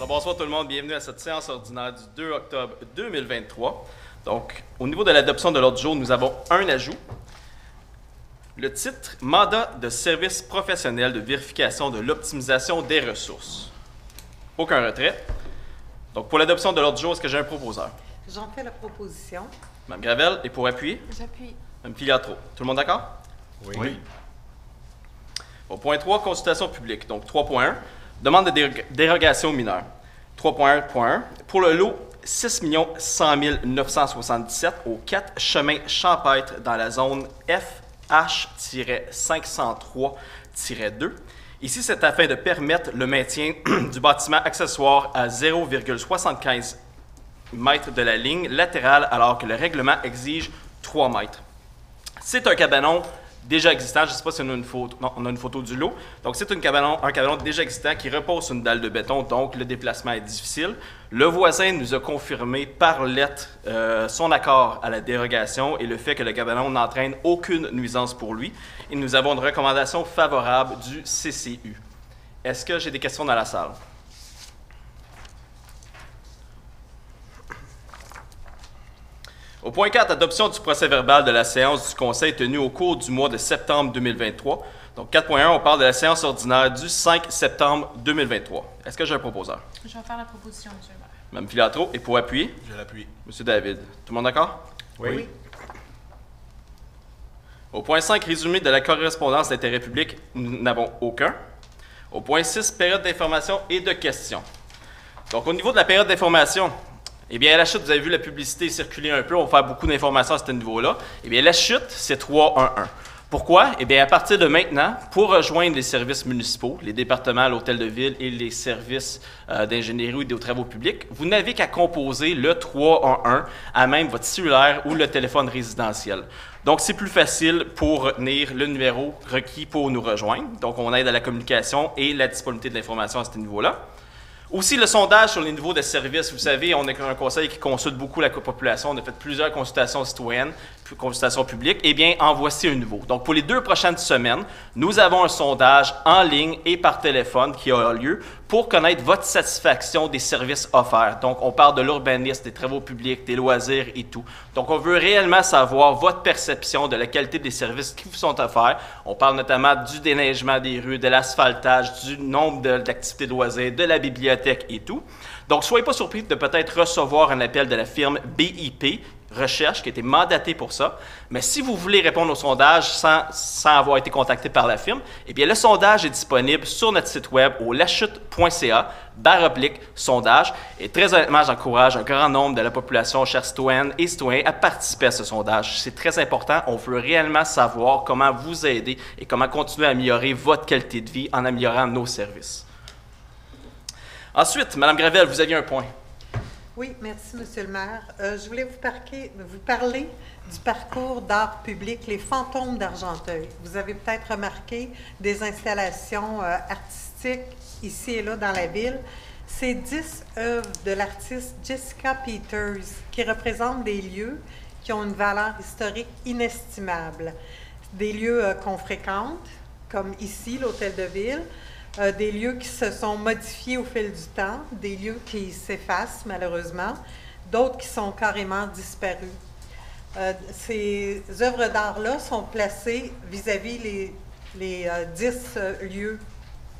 Bonsoir tout le monde, bienvenue à cette séance ordinaire du 2 octobre 2023. Donc, au niveau de l'adoption de l'ordre du jour, nous avons un ajout. Le titre « Mandat de service professionnel de vérification de l'optimisation des ressources ». Aucun retrait. Donc, pour l'adoption de l'ordre du jour, est-ce que j'ai un proposeur? J'en fais la proposition. Mme Gravel, et pour appuyer? J'appuie. Mme Filiatro. Tout le monde d'accord? Oui. Au point 3, consultation publique. Donc, 3.1, demande de dérogation mineure. 3.1.1, pour le lot 6 100 977 au 4 chemin champêtre dans la zone FH-503-2. Ici, c'est afin de permettre le maintien du bâtiment accessoire à 0,75 mètres de la ligne latérale alors que le règlement exige 3 mètres. C'est un cabanon déjà existant. Je ne sais pas si on a une photo. Non, on a une photo du lot. Donc, c'est un cabanon déjà existant qui repose sur une dalle de béton, donc le déplacement est difficile. Le voisin nous a confirmé par lettre son accord à la dérogation et le fait que le cabanon n'entraîne aucune nuisance pour lui. Et nous avons une recommandation favorable du CCU. Est-ce que j'ai des questions dans la salle? Au point 4, adoption du procès-verbal de la séance du Conseil tenue au cours du mois de septembre 2023. Donc, 4.1, on parle de la séance ordinaire du 5 septembre 2023. Est-ce que j'ai un proposeur? Je vais faire la proposition, M. le maire. Mme Filiatro, et pour appuyer? Je l'appuie. M. David. Tout le monde d'accord? Oui. Au point 5, résumé de la correspondance d'intérêt public, nous n'avons aucun. Au point 6, période d'information et de questions. Donc, au niveau de la période d'information, eh bien, à la chute, vous avez vu la publicité circuler un peu, on va faire beaucoup d'informations à ce niveau-là. Eh bien, la chute, c'est 3.1.1. Pourquoi? Eh bien, à partir de maintenant, pour rejoindre les services municipaux, les départements, l'hôtel de ville et les services d'ingénierie ou des travaux publics, vous n'avez qu'à composer le 3.1.1 à même votre cellulaire ou le téléphone résidentiel. Donc, c'est plus facile pour retenir le numéro requis pour nous rejoindre. Donc, on aide à la communication et la disponibilité de l'information à ce niveau-là. Aussi, le sondage sur les niveaux de services. Vous savez, on est un conseil qui consulte beaucoup la population. On a fait plusieurs consultations citoyennes, consultations publiques. Eh bien, en voici un nouveau. Donc, pour les 2 prochaines semaines, nous avons un sondage en ligne et par téléphone qui aura lieu pour connaître votre satisfaction des services offerts. Donc, on parle de l'urbanisme, des travaux publics, des loisirs et tout. Donc, on veut réellement savoir votre perception de la qualité des services qui vous sont offerts. On parle notamment du déneigement des rues, de l'asphaltage, du nombre d'activités de loisirs, de la bibliothèque et tout. Donc, soyez pas surpris de peut-être recevoir un appel de la firme BIP Recherche qui a été mandatée pour ça. Mais si vous voulez répondre au sondage sans avoir été contacté par la firme, eh bien, le sondage est disponible sur notre site web au lachute.ca/sondage. Et très honnêtement, j'encourage un grand nombre de la population, chers citoyennes et citoyens, à participer à ce sondage. C'est très important. On veut réellement savoir comment vous aider et comment continuer à améliorer votre qualité de vie en améliorant nos services. Ensuite, Mme Gravel, vous aviez un point. Oui, merci, Monsieur le maire. Je voulais vous parler du parcours d'art public Les Fantômes d'Argenteuil. Vous avez peut-être remarqué des installations artistiques ici et là dans la ville. C'est 10 œuvres de l'artiste Jessica Peters qui représentent des lieux qui ont une valeur historique inestimable. Des lieux qu'on fréquente, comme ici, l'hôtel de ville, des lieux qui se sont modifiés au fil du temps, des lieux qui s'effacent malheureusement, d'autres qui sont carrément disparus. Ces œuvres d'art-là sont placées vis-à-vis les 10 lieux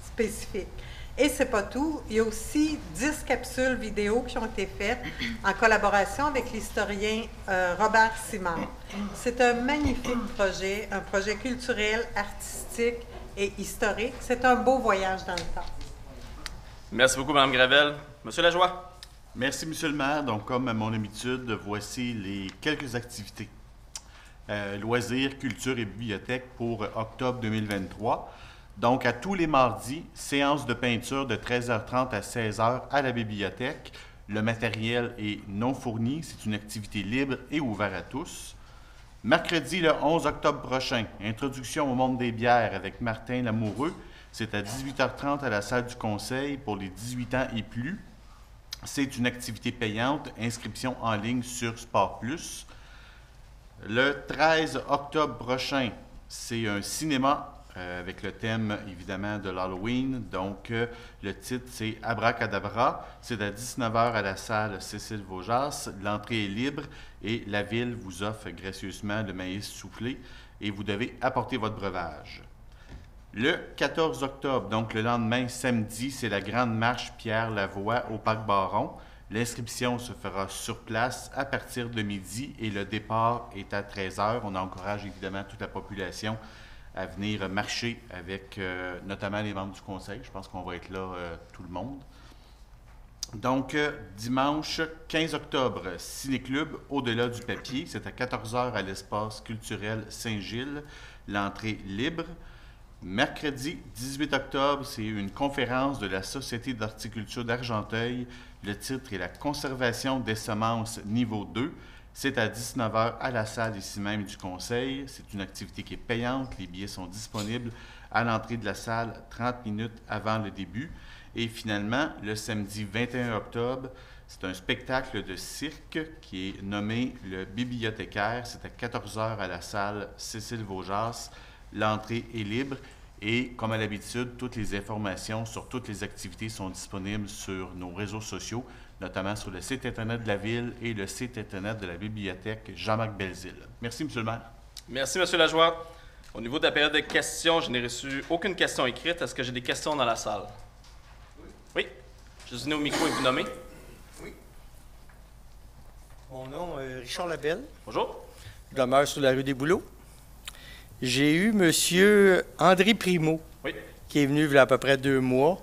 spécifiques. Et c'est pas tout, il y a aussi 10 capsules vidéo qui ont été faites en collaboration avec l'historien Robert Simard. C'est un magnifique projet, un projet culturel, artistique et historique. C'est un beau voyage dans le temps. Merci beaucoup, Mme Gravel. Monsieur Lajoie. Merci, Monsieur le maire. Donc, comme à mon habitude, voici les quelques activités. Loisirs, culture et bibliothèque pour octobre 2023. Donc, à tous les mardis, séance de peinture de 13h30 à 16h à la bibliothèque. Le matériel est non fourni. C'est une activité libre et ouverte à tous. Mercredi, le 11 octobre prochain, introduction au monde des bières avec Martin Lamoureux. C'est à 18h30 à la salle du Conseil pour les 18 ans et plus. C'est une activité payante, inscription en ligne sur Sport Plus. Le 13 octobre prochain, c'est un cinéma avec le thème, évidemment, de l'Halloween. Donc, le titre, c'est Abracadabra. C'est à 19h à la salle Cécile Vaujas. L'entrée est libre et la Ville vous offre gracieusement le maïs soufflé et vous devez apporter votre breuvage. Le 14 octobre, donc le lendemain, samedi, c'est la grande marche Pierre-Lavoie au Parc Baron. L'inscription se fera sur place à partir de midi et le départ est à 13h. On encourage évidemment toute la population à venir marcher avec notamment les membres du conseil. Je pense qu'on va être là tout le monde. Donc, dimanche 15 octobre, Ciné-Club Au-delà du papier. C'est à 14h à l'espace culturel Saint-Gilles. L'entrée libre. Mercredi 18 octobre, c'est une conférence de la Société d'horticulture d'Argenteuil. Le titre est « La conservation des semences niveau 2 ». C'est à 19h à la salle ici même du Conseil. C'est une activité qui est payante. Les billets sont disponibles à l'entrée de la salle 30 minutes avant le début. Et finalement, le samedi 21 octobre, c'est un spectacle de cirque qui est nommé le Bibliothécaire. C'est à 14h à la salle Cécile Vaujas. L'entrée est libre et, comme à l'habitude, toutes les informations sur toutes les activités sont disponibles sur nos réseaux sociaux, notamment sur le site Internet de la Ville et le site Internet de la Bibliothèque Jean-Marc Belzile. Merci, M. le maire. Merci, M. Lajoie. Au niveau de la période de questions, je n'ai reçu aucune question écrite. Est-ce que j'ai des questions dans la salle? Oui. Je vais venir au micro et vous nommer. Oui. Mon nom est Richard Labelle. Bonjour. Je demeure sur la rue des Bouleaux. J'ai eu M. André Primo, oui, qui est venu il y a à peu près 2 mois,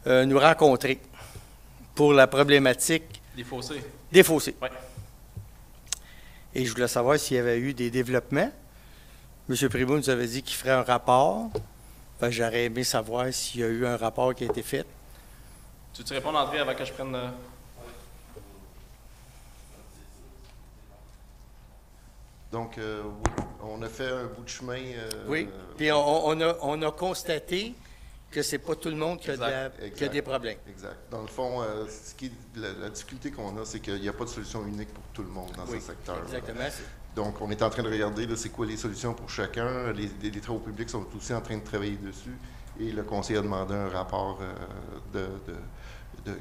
nous rencontrer pour la problématique des fossés. Des fossés. Oui. Et je voulais savoir s'il y avait eu des développements. M. Primo nous avait dit qu'il ferait un rapport. J'aurais aimé savoir s'il y a eu un rapport qui a été fait. Tu veux répondre, André, avant que je prenne... Donc, oui, on a fait un bout de chemin. Oui, puis on a constaté que c'est pas tout le monde qui a des problèmes. Exact. Dans le fond, la difficulté qu'on a, c'est qu'il n'y a pas de solution unique pour tout le monde dans ce secteur. Exactement. Donc, on est en train de regarder c'est quoi les solutions pour chacun. Les travaux publics sont aussi en train de travailler dessus. Et le conseil a demandé un rapport de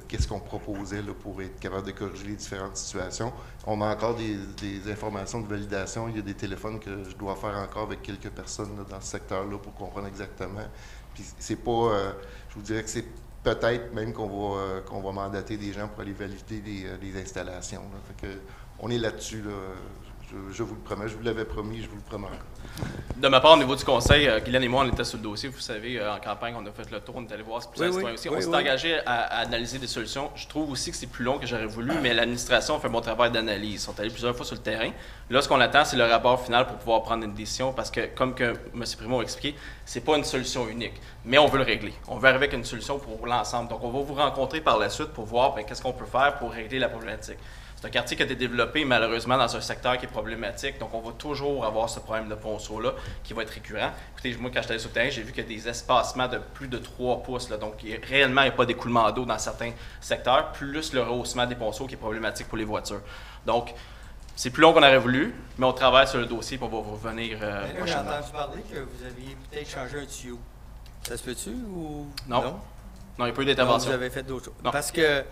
qu'est-ce qu'on proposait là, pour être capable de corriger les différentes situations. On a encore des informations de validation. Il y a des téléphones que je dois faire encore avec quelques personnes là, dans ce secteur-là pour comprendre exactement. Puis c'est pas... je vous dirais que c'est peut-être même qu'on va mandater des gens pour aller valider les installations. Là. Fait que on est là-dessus, là. Je vous le promets. Je vous l'avais promis, je vous le promets encore. De ma part, au niveau du conseil, Guylaine et moi, on était sur le dossier. Vous savez, en campagne, on a fait le tour, on est allé voir plusieurs citoyens aussi. On s'est engagé à analyser des solutions. Je trouve aussi que c'est plus long que j'aurais voulu, mais l'administration fait un bon travail d'analyse. Ils sont allés plusieurs fois sur le terrain. Là, ce qu'on attend, c'est le rapport final pour pouvoir prendre une décision, parce que, comme que M. Primo a expliqué, c'est pas une solution unique, mais on veut le régler. On veut arriver avec une solution pour l'ensemble. Donc, on va vous rencontrer par la suite pour voir qu'est-ce qu'on peut faire pour régler la problématique. C'est un quartier qui a été développé, malheureusement, dans un secteur qui est problématique. Donc, on va toujours avoir ce problème de ponceau-là qui va être récurrent. Écoutez, moi, quand j'étais allé sur le terrain, j'ai vu qu'il y a des espacements de plus de 3 pouces. Là. Donc, réellement, il n'y a pas d'écoulement d'eau dans certains secteurs, plus le rehaussement des ponceaux qui est problématique pour les voitures. Donc, c'est plus long qu'on aurait voulu, mais on travaille sur le dossier pour vous revenir prochainement. J'ai entendu parler que vous aviez peut-être changé un tuyau. Ça se peut-tu ou... Non. Non, il n'y a pas eu d'intervention. Vous avez fait d'autres choses. Non. Parce que...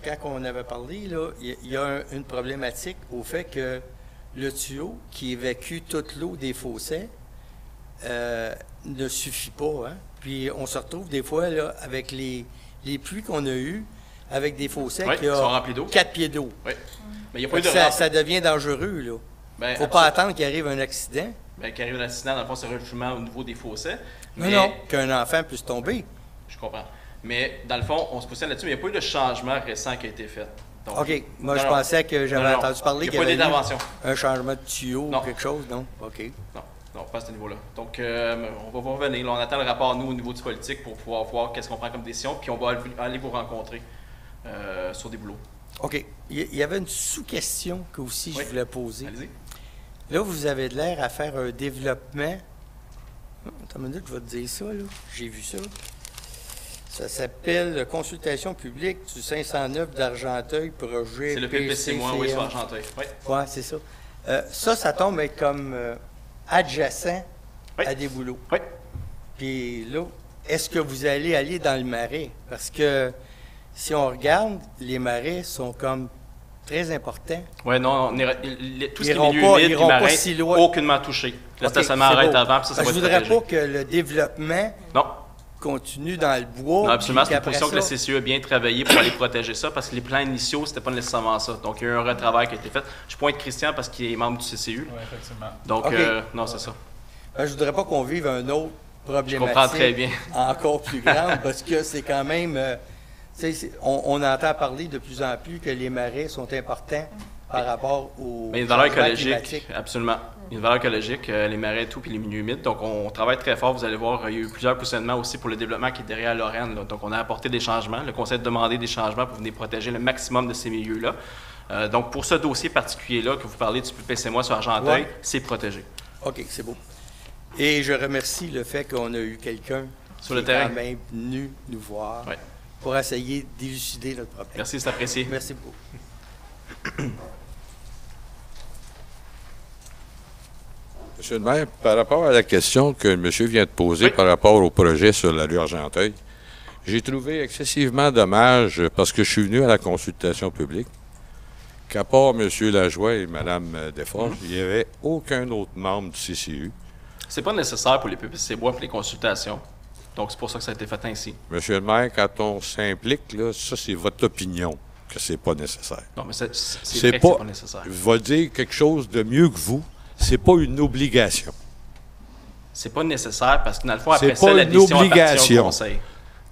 quand on avait parlé, là, il y a une problématique au fait que le tuyau qui évacue toute l'eau des fossés ne suffit pas. Hein? Puis on se retrouve des fois là, avec les pluies qu'on a eues, avec des fossés qui sont remplis d'eau. 4 pieds d'eau. Oui. Mais il y a pas eu de ça devient dangereux. Il ne faut pas attendre qu'il arrive un accident. Qu'il arrive un accident, dans le fond, c'est un refoulement au niveau des fossés. Non, qu'un enfant puisse tomber. Je comprends. Mais dans le fond, on se posait là-dessus, mais il n'y a pas eu de changement récent qui a été fait. Donc, OK. Moi, je pensais que j'avais entendu parler qu'il y avait un changement de tuyau ou quelque chose. Non? OK. Non, pas à ce niveau-là. Donc, on va vous revenir. Là, on attend le rapport, nous, au niveau du politique, pour pouvoir voir qu'est-ce qu'on prend comme décision, puis on va aller vous rencontrer sur des boulots. OK. Il y avait une sous-question que aussi je voulais poser. Allez-y. Là, vous avez de l'air à faire un développement. Attends une minute, je vais te dire ça, là. J'ai vu ça. Ça s'appelle Consultation publique du 509 d'Argenteuil, projet C'est le PPC, moi, oui, sur PCM. Argenteuil. Oui. Oui, c'est ça. Ça tombe être comme adjacent Oui. à des boulots. Oui. Puis là, est-ce que vous allez aller dans le marais? Parce que si on regarde, les marais sont comme très importants. Oui, non, tout ce qui est Iront milieu pas- humide, iront les pas marais, si loin. aucunement touché. Le OK, stationnement c'est arrête beau. avant, puis ça Parce va que être je voudrais protégé. pas que le développement Non. continue dans le bois. Non, absolument, puis c'est une qu'après position que le ça- CCE a bien travaillé pour aller protéger ça, parce que les plans initiaux, c'était pas nécessairement ça. Donc, il y a eu un retravail qui a été fait. Je pointe Christian parce qu'il est membre du CCU. Oui, effectivement. Donc, OK. non, c'est ça. Je voudrais pas qu'on vive un autre problématique. Je comprends très bien. Encore plus grande, parce que c'est quand même... tu sais, on entend parler de plus en plus que les marais sont importants par rapport aux Mais il y a une valeur changements écologique, climatiques. absolument. Il y a une valeur écologique, les marais et tout, puis les milieux humides. Donc, on travaille très fort. Vous allez voir, il y a eu plusieurs positionnements aussi pour le développement qui est derrière Lorraine. Là. Donc, on a apporté des changements. Le conseil a demandé des changements pour venir protéger le maximum de ces milieux-là. Donc, pour ce dossier particulier-là, que vous parlez du PPC-moi sur Argenteuil, Ouais. c'est protégé. OK, c'est beau. Et je remercie le fait qu'on a eu quelqu'un Sur le qui est terrain. quand même venu nous voir Ouais. pour essayer d'élucider notre problème. Merci, c'est apprécié. Merci beaucoup. Monsieur le maire, par rapport à la question que le monsieur vient de poser Oui. par rapport au projet sur la rue Argenteuil, j'ai trouvé excessivement dommage, parce que je suis venu à la consultation publique, qu'à part M. Lajoie et Mme Desforges, il n'y avait aucun autre membre du CCU. C'est pas nécessaire pour les PPC-bois pour les consultations. Donc, c'est pour ça que ça a été fait ainsi. Monsieur le maire, quand on s'implique, là, ça, c'est votre opinion que c'est pas nécessaire. Non, mais c'est C'est vrai que pas- c'est pas nécessaire. Je vais dire quelque chose de mieux que vous, c'est pas une obligation. C'est pas nécessaire parce que, dans le fond, C'est après ça, pas la une décision appartient au obligation. conseil.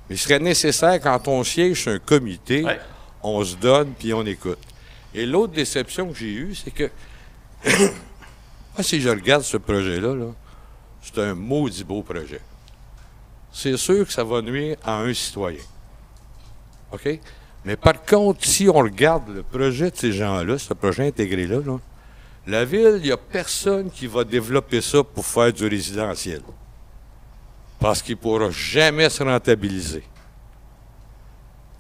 Mais il serait nécessaire, quand on siège sur un comité, Ouais. on se donne puis on écoute. Et l'autre déception que j'ai eue, c'est que, moi, si je regarde ce projet-là, là, c'est un maudit beau projet. C'est sûr que ça va nuire à un citoyen. OK? Mais par contre, si on regarde le projet de ces gens-là, ce projet intégré-là, là, la ville, il n'y a personne qui va développer ça pour faire du résidentiel. Parce qu'il ne pourra jamais se rentabiliser.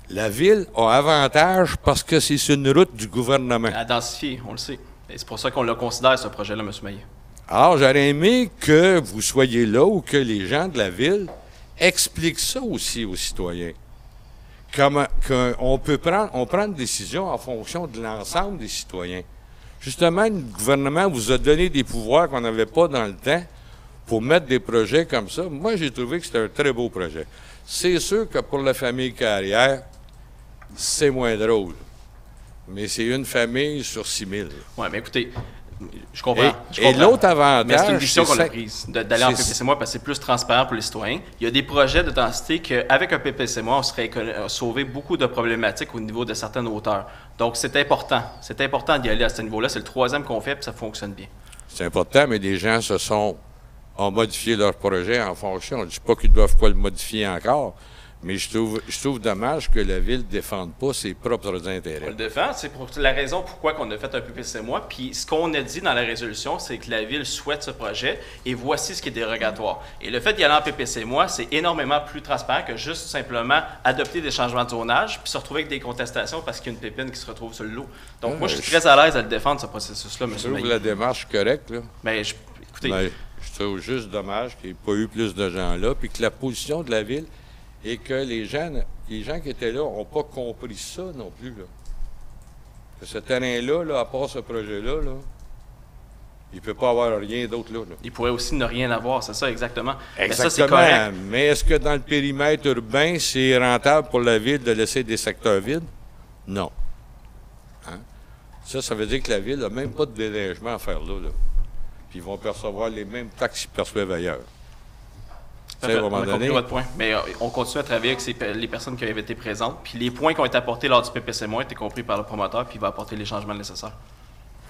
La ville a avantage parce que c'est sur une route du gouvernement. À densifier, on le sait. Et c'est pour ça qu'on le considère, ce projet-là, M. Maillet. Alors, j'aurais aimé que vous soyez là ou que les gens de la ville expliquent ça aussi aux citoyens. Comment on prend une décision en fonction de l'ensemble des citoyens. Justement, le gouvernement vous a donné des pouvoirs qu'on n'avait pas dans le temps pour mettre des projets comme ça. Moi, j'ai trouvé que c'était un très beau projet. C'est sûr que pour la famille Carrière, c'est moins drôle. Mais c'est une famille sur 6 000. Oui, mais écoutez, je comprends. je Et comprends. l'autre avantage, Mais c'est une décision qu'on a c'est- prise, d'aller en c'est- PPC-moi parce que c'est plus transparent pour les citoyens. Il y a des projets de densité qu'avec un PPC-moi, on serait sauvé beaucoup de problématiques au niveau de certaines hauteurs. Donc, c'est important. C'est important d'y aller à ce niveau-là. C'est le troisième qu'on fait, puis ça fonctionne bien. C'est important, mais les gens ont modifié leur projet en fonction. Je ne dis pas qu'ils ne doivent pas le modifier encore, mais je trouve dommage que la Ville ne défende pas ses propres On intérêts. le défend, c'est pour la raison pourquoi on a fait un PPC-moi. Puis ce qu'on a dit dans la résolution, c'est que la Ville souhaite ce projet et voici ce qui est dérogatoire. Et le fait d'y aller en PPC-moi, c'est énormément plus transparent que juste simplement adopter des changements de zonage puis se retrouver avec des contestations parce qu'il y a une pépine qui se retrouve sur le lot. Donc moi, je suis très à l'aise à le défendre, ce processus-là, M. Je trouve Maillet. la démarche correcte, là. Mais écoutez, Mais je trouve juste dommage qu'il n'y ait pas eu plus de gens là, puis que la position de la Ville et que les gens qui étaient là n'ont pas compris ça non plus. Là. Que ce terrain-là, là, à part ce projet-là, là, il ne peut pas avoir rien d'autre là. il pourrait aussi ne rien avoir, c'est ça exactement. Mais ça, c'est Exactement. correct. Mais est-ce que dans le périmètre urbain, c'est rentable pour la Ville de laisser des secteurs vides? Non. Hein? Ça veut dire que la Ville n'a même pas de délègement à faire là. Puis ils vont percevoir les mêmes taxes qu'ils perçoivent ailleurs. Tu sais, à un On moment a compris donné, votre point. Mais on continue à travailler avec les personnes qui avaient été présentes. Puis les points qui ont été apportés lors du PPC-moi ont été compris par le promoteur, puis il va apporter les changements nécessaires.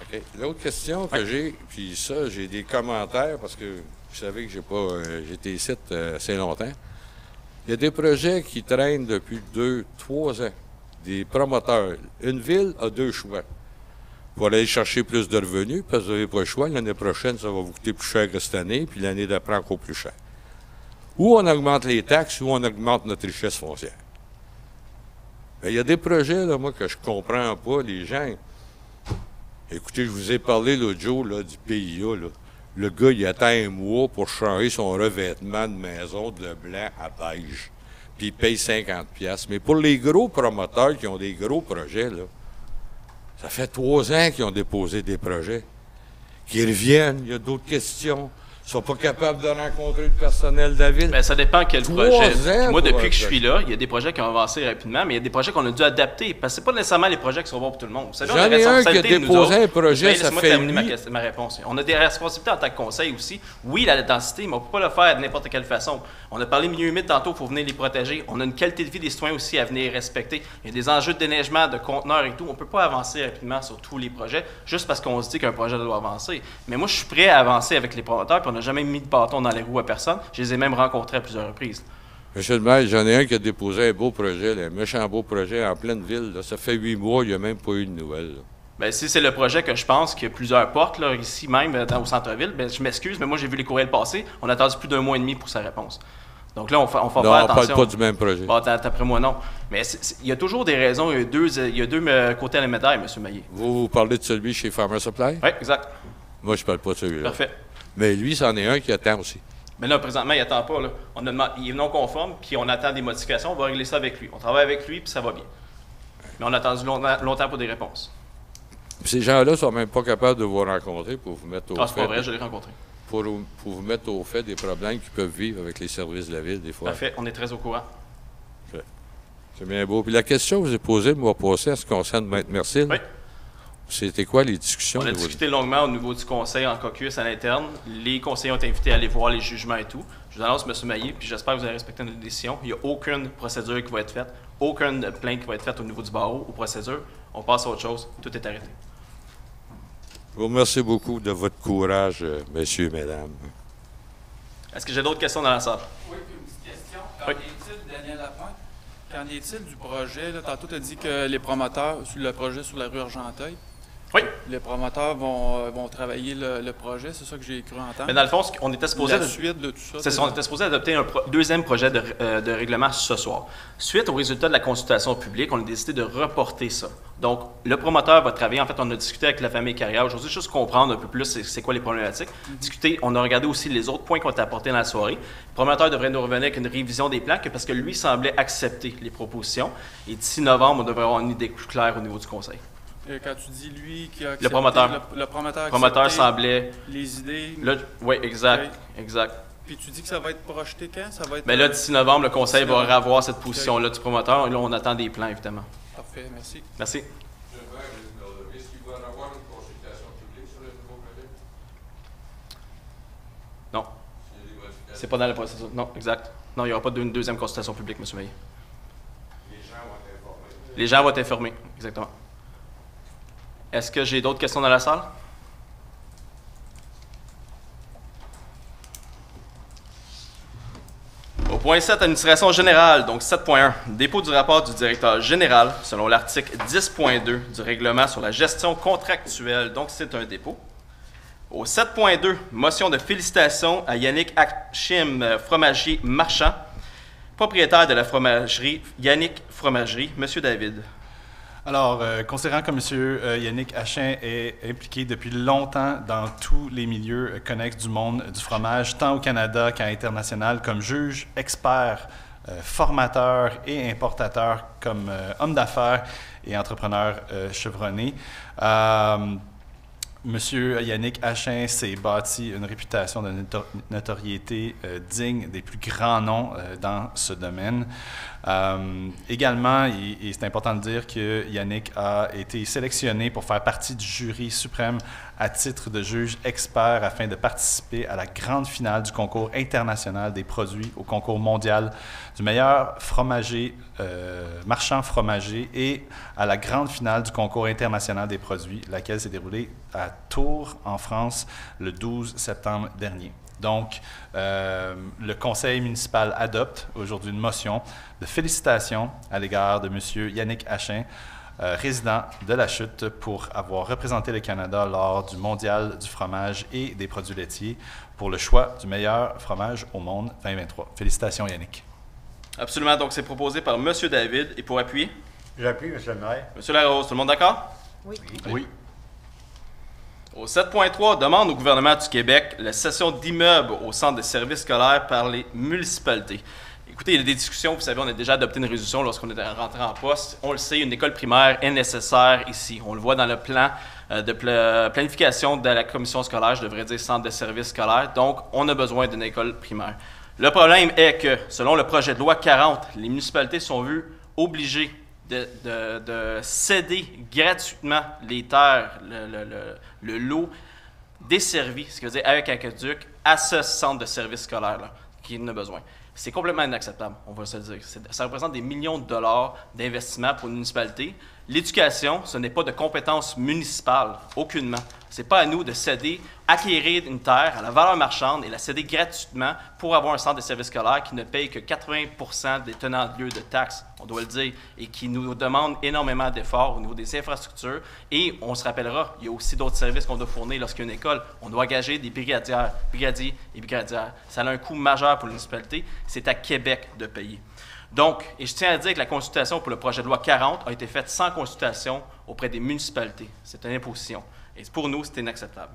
OK. L'autre question que j'ai, puis ça, j'ai des commentaires parce que vous savez que j'étais ici assez longtemps. Il y a des projets qui traînent depuis 2-3 ans. Des promoteurs. Une ville a 2 choix. Pour aller chercher plus de revenus, parce que vous n'avez pas le choix. L'année prochaine, ça va vous coûter plus cher que cette année, puis l'année d'après, encore plus cher. Ou on augmente les taxes, ou on augmente notre richesse foncière. Il y a des projets, là, moi, que je comprends pas. Les gens... Écoutez, je vous ai parlé l'autre jour là, du PIA. Là. Le gars, il attend un mois pour changer son revêtement de maison de blanc à beige. Puis il paye 50$. Mais pour les gros promoteurs qui ont des gros projets, là, ça fait 3 ans qu'ils ont déposé des projets. Qu'ils reviennent, il y a d'autres questions. Ils ne sont pas capables de rencontrer le personnel de la ville. Bien, ça dépend quel 3 projet. ans Moi, pour depuis un que je suis projet. là, il y a des projets qui ont avancé rapidement, mais il y a des projets qu'on a dû adapter. Parce que ce n'est pas nécessairement les projets qui sont bons pour tout le monde. Vous savez, on a J'en des ai un qui a responsabilités, nous déposé autres. un projet, Ben, ça laisse-moi fait terminer lui. ma réponse. On a des responsabilités en tant que conseil aussi. Oui, la densité, mais on ne peut pas le faire de n'importe quelle façon. On a parlé milieu humide tantôt, il faut venir les protéger. On a une qualité de vie des citoyens aussi à venir respecter. Il y a des enjeux de déneigement, de conteneurs et tout. On ne peut pas avancer rapidement sur tous les projets juste parce qu'on se dit qu'un projet doit avancer. Mais moi, je suis prêt à avancer avec les promoteurs, puis on n'a jamais mis de bâton dans les roues à personne. Je les ai même rencontrés à plusieurs reprises. Monsieur le maire, j'en ai un qui a déposé un beau projet, là, un méchant beau projet en pleine ville. Là. Ça fait 8 mois, il n'y a même pas eu de nouvelles. Là. Bien, si c'est le projet que je pense qu'il y a plusieurs portes, là, ici même, au centre-ville, bien, je m'excuse, mais moi, j'ai vu les courriels passer. On a attendu plus d'1 mois et demi pour sa réponse. Donc là, on va Non, faire on ne parle attention. pas du même projet. Bon, d'après moi, non. Mais il y a toujours des raisons. Il y a deux côtés à la médaille, M. Maillé. Vous parlez de celui chez Farmer Supply? Oui, exact. Moi, je ne parle pas de celui-là. Parfait. Mais lui, c'en est un qui attend aussi. Mais là, présentement, il n'attend pas. Là. Il est non conforme, puis on attend des modifications. On va régler ça avec lui. On travaille avec lui, puis ça va bien. Mais on a attendu longtemps pour des réponses. Puis ces gens-là ne sont même pas capables de vous rencontrer pour vous mettre au Ah, c'est fait. pas vrai, je l'ai rencontré. Pour vous mettre au fait des problèmes qu'ils peuvent vivre avec les services de la ville, des fois. Parfait, on est très au courant. C'est bien beau. Puis la question que je vous ai posée le mois passé en ce qui concerne Maître Mercille, Oui. c'était quoi les discussions? On a au niveau discuté longuement au niveau du conseil en caucus à l'interne. Les conseillers ont été invités à aller voir les jugements et tout. Je vous annonce, M. Maillé, puis j'espère que vous allez respecter notre décision. Il n'y a aucune procédure qui va être faite, aucune plainte qui va être faite au niveau du barreau, aux procédures. On passe à autre chose. Tout est arrêté. Je vous remercie beaucoup de votre courage, messieurs et mesdames. Est-ce que j'ai d'autres questions dans la salle? Oui, puis une petite question. Oui. Qu'en est-il, Daniel Lapointe, qu'en est-il du projet? Là, tantôt, tu as dit que les promoteurs, sur le projet sur la rue Argenteuil, Oui. les promoteurs vont travailler le projet, c'est ça que j'ai cru entendre. Mais dans le fond, on était supposé... La suite de tout ça. C'est ça, on était supposé adopter un deuxième projet de règlement ce soir. Suite au résultat de la consultation publique, on a décidé de reporter ça. Donc, le promoteur va travailler. En fait, on a discuté avec la famille Carrière aujourd'hui, juste comprendre un peu plus c'est quoi les problématiques. Discuter, on a regardé aussi les autres points qui ont été apportés dans la soirée. Le promoteur devrait nous revenir avec une révision des plans parce que lui semblait accepter les propositions. Et d'ici novembre, on devrait avoir une idée plus claire au niveau du conseil. Quand tu dis lui qui a accepté, Le promoteur. le promoteur a Le promoteur accepté semblait... les idées. Oui, exact, exact. Puis tu dis que ça va être projeté quand? Ça va être, Mais là, d'ici novembre, le conseil va novembre. revoir cette position-là du promoteur. Et là, on attend des plans, évidemment. Parfait, merci. Merci. Est-ce qu'il va y avoir une consultation publique sur le nouveau projet? Non. C'est pas dans la procédure. Non, exact. Non, il n'y aura pas de deuxième consultation publique, M. Maillé. Les gens vont être informés. Les gens vont être informés, exactement. Est-ce que j'ai d'autres questions dans la salle? Au point 7, administration générale, donc 7.1, dépôt du rapport du directeur général selon l'article 10.2 du règlement sur la gestion contractuelle, donc c'est un dépôt. Au 7.2, motion de félicitations à Yannick Hachim, fromager marchand, propriétaire de la fromagerie Yannick Fromagerie. Monsieur David. Alors, considérant que M. Yannick Hachin est impliqué depuis longtemps dans tous les milieux connexes du monde du fromage, tant au Canada qu'à l'international, comme juge, expert, formateur et importateur, comme homme d'affaires et entrepreneur chevronné, M. Yannick Hachin s'est bâti une réputation de notoriété digne des plus grands noms dans ce domaine. Également, et c'est important de dire que Yannick a été sélectionné pour faire partie du jury suprême à titre de juge expert afin de participer à la grande finale du concours international des produits au concours mondial du meilleur fromager, marchand fromager et à la grande finale du concours international des produits, laquelle s'est déroulée à Tours, en France, le 12 septembre dernier. Donc, le conseil municipal adopte aujourd'hui une motion de félicitations à l'égard de M. Yannick Hachin résident de la Chute pour avoir représenté le Canada lors du Mondial du fromage et des produits laitiers pour le choix du meilleur fromage au monde 2023. Félicitations, Yannick. Absolument. Donc, c'est proposé par M. David. Et pour appuyer? J'appuie, M. le maire. M. Larose, tout le monde d'accord? Oui. Oui. Au 7.3, demande au gouvernement du Québec la cession d'immeubles au centre de services scolaires par les municipalités. Écoutez, il y a des discussions, vous savez, on a déjà adopté une résolution lorsqu'on est rentré en poste. On le sait, une école primaire est nécessaire ici. On le voit dans le plan de planification de la commission scolaire, je devrais dire centre de services scolaires. Donc, on a besoin d'une école primaire. Le problème est que, selon le projet de loi 40, les municipalités sont vues obligées de céder gratuitement les terres, le lot desservi, ce qui veut dire avec aqueduc, à ce centre de services scolaires-là, qui en a besoin. C'est complètement inacceptable, on va se le dire. Ça représente des millions de dollars d'investissement pour une municipalité. L'éducation, ce n'est pas de compétence municipale, aucunement. Ce n'est pas à nous de céder, acquérir une terre à la valeur marchande et la céder gratuitement pour avoir un centre de services scolaires qui ne paye que 80% des tenants de lieu de taxes, on doit le dire, et qui nous demande énormément d'efforts au niveau des infrastructures. Et on se rappellera, il y a aussi d'autres services qu'on doit fournir lorsqu'il y a une école. On doit engager des brigadiers et brigadières. Ça a un coût majeur pour la municipalité. C'est à Québec de payer. Donc, et je tiens à dire que la consultation pour le projet de loi 40 a été faite sans consultation auprès des municipalités. C'est une imposition. Et pour nous, c'est inacceptable.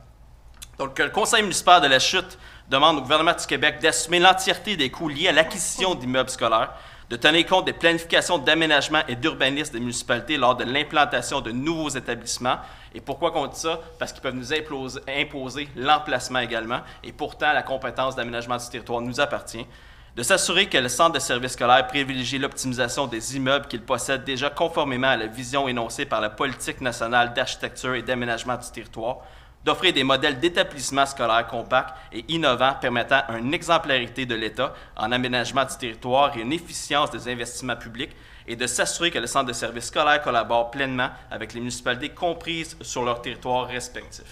Donc, le conseil municipal de la Chute demande au gouvernement du Québec d'assumer l'entièreté des coûts liés à l'acquisition d'immeubles scolaires, de tenir compte des planifications d'aménagement et d'urbanisme des municipalités lors de l'implantation de nouveaux établissements. Et pourquoi on dit ça? Parce qu'ils peuvent nous imposer l'emplacement également. Et pourtant, la compétence d'aménagement du territoire nous appartient. De s'assurer que le centre de services scolaires privilégie l'optimisation des immeubles qu'il possède déjà conformément à la vision énoncée par la politique nationale d'architecture et d'aménagement du territoire, d'offrir des modèles d'établissement scolaire compacts et innovants permettant une exemplarité de l'État en aménagement du territoire et une efficience des investissements publics, et de s'assurer que le centre de services scolaires collabore pleinement avec les municipalités comprises sur leur territoire respectif.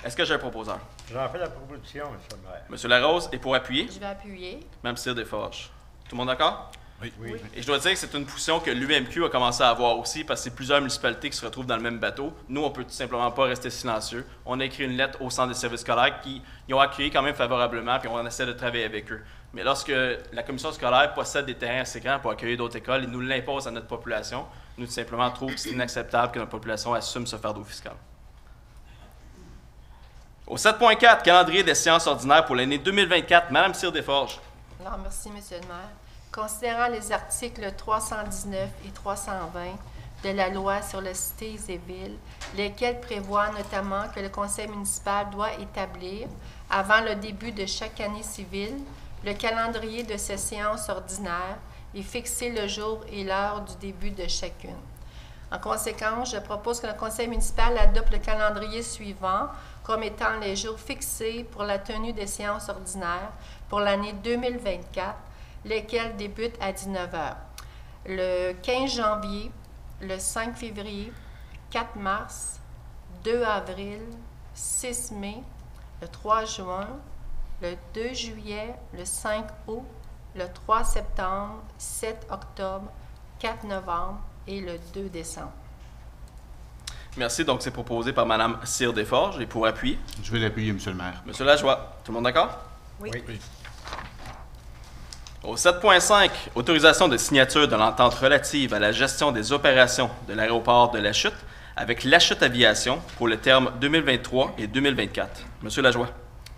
Est-ce que j'ai un proposeur? J'en fais la proposition, M. le maire. M. Larose, et pour appuyer? Je vais appuyer. Mme Cyr Desforges. Tout le monde d'accord? Oui. Et je dois dire que c'est une position que l'UMQ a commencé à avoir aussi, parce que c'est plusieurs municipalités qui se retrouvent dans le même bateau. Nous, on ne peut tout simplement pas rester silencieux. On a écrit une lettre au centre des services scolaires qui ont accueilli quand même favorablement, puis on essaie de travailler avec eux. Mais lorsque la commission scolaire possède des terrains assez grands pour accueillir d'autres écoles, ils nous l'imposent à notre population. Nous, tout simplement, trouvons que c'est inacceptable que notre population assume ce fardeau fiscal. Au 7.4, calendrier des séances ordinaires pour l'année 2024, Mme Cyr Desforges. Alors, merci, M. le maire. Considérant les articles 319 et 320 de la loi sur les cités et villes, lesquels prévoient notamment que le conseil municipal doit établir, avant le début de chaque année civile, le calendrier de ces séances ordinaires et fixer le jour et l'heure du début de chacune. En conséquence, je propose que le conseil municipal adopte le calendrier suivant comme étant les jours fixés pour la tenue des séances ordinaires pour l'année 2024, lesquelles débutent à 19 h. Le 15 janvier, le 5 février, 4 mars, 2 avril, 6 mai, le 3 juin, le 2 juillet, le 5 août, le 3 septembre, 7 octobre, 4 novembre et le 2 décembre. Merci. Donc, c'est proposé par Mme Cyr Desforges. Et pour appuyer? Je vais l'appuyer, M. le maire. M. Lajoie. Tout le monde d'accord? Oui. Au 7.5, autorisation de signature de l'entente relative à la gestion des opérations de l'aéroport de La Chute avec La Chute Aviation pour le terme 2023 et 2024. M. Lajoie.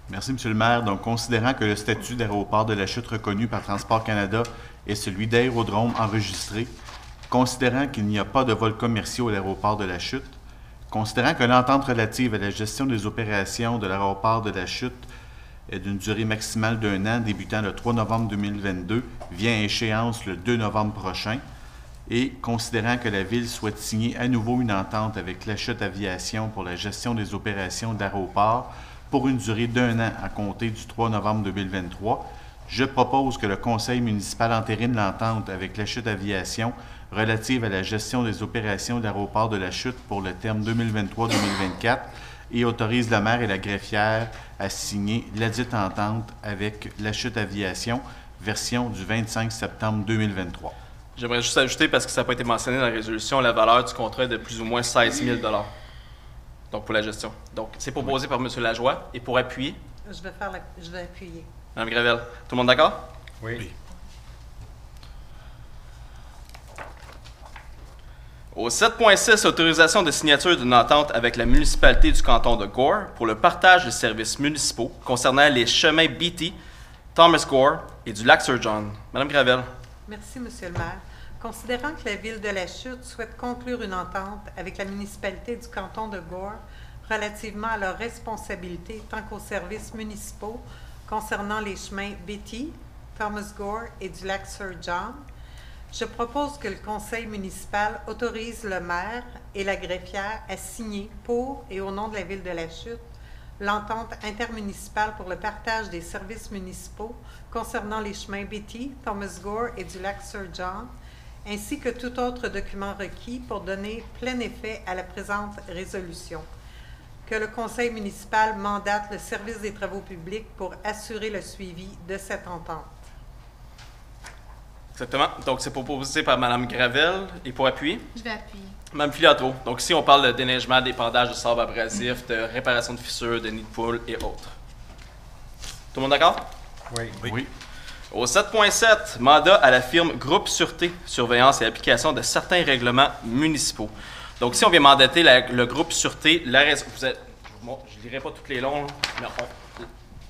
Merci, M. le maire. Donc, considérant que le statut d'aéroport de La Chute reconnu par Transport Canada est celui d'aérodrome enregistré, considérant qu'il n'y a pas de vols commerciaux à l'aéroport de La Chute, considérant que l'entente relative à la gestion des opérations de l'aéroport de La Chute est d'une durée maximale d'1 an débutant le 3 novembre 2022 vient à échéance le 2 novembre prochain, et considérant que la Ville souhaite signer à nouveau une entente avec La Chute Aviation pour la gestion des opérations de l'aéroport pour une durée d'1 an à compter du 3 novembre 2023, je propose que le conseil municipal entérine l'entente avec La Chute Aviation relative à la gestion des opérations de l'aéroport de La Chute pour le terme 2023-2024 et autorise le maire et la greffière à signer ladite entente avec La Chute Aviation, version du 25 septembre 2023. J'aimerais juste ajouter, parce que ça n'a pas été mentionné dans la résolution, la valeur du contrat est de plus ou moins 16 000 $. Donc, pour la gestion. Donc, c'est proposé par M. Lajoie. Et pour appuyer, Je vais appuyer. Mme Gravel. Tout le monde d'accord? Oui. Au 7.6, autorisation de signature d'une entente avec la municipalité du canton de Gore pour le partage de services municipaux concernant les chemins Beatty, Thomas Gore et du lac Sir John. Mme Gravel. Merci, Monsieur le maire. Considérant que la Ville de la Chute souhaite conclure une entente avec la municipalité du canton de Gore relativement à leurs responsabilités tant qu'aux services municipaux concernant les chemins Beatty, Thomas Gore et du lac Sir John, je propose que le conseil municipal autorise le maire et la greffière à signer pour et au nom de la Ville de la Chute l'entente intermunicipale pour le partage des services municipaux concernant les chemins Beatty, Thomas Gore et du lac Sir John, ainsi que tout autre document requis pour donner plein effet à la présente résolution. Que le conseil municipal mandate le service des travaux publics pour assurer le suivi de cette entente. Exactement. Donc, c'est proposé par Mme Gravel. Et pour appuyer? Je vais appuyer. Mme Filiatro. Donc, ici, on parle de déneigement, d'épandage de sable abrasif, de réparation de fissures, de nids de poules et autres. Tout le monde d'accord? Oui. Oui. Au 7.7, mandat à la firme Groupe Sûreté, surveillance et application de certains règlements municipaux. Donc, si on vient mandater le Groupe Sûreté, la raison, je ne lirai pas tous les noms, mais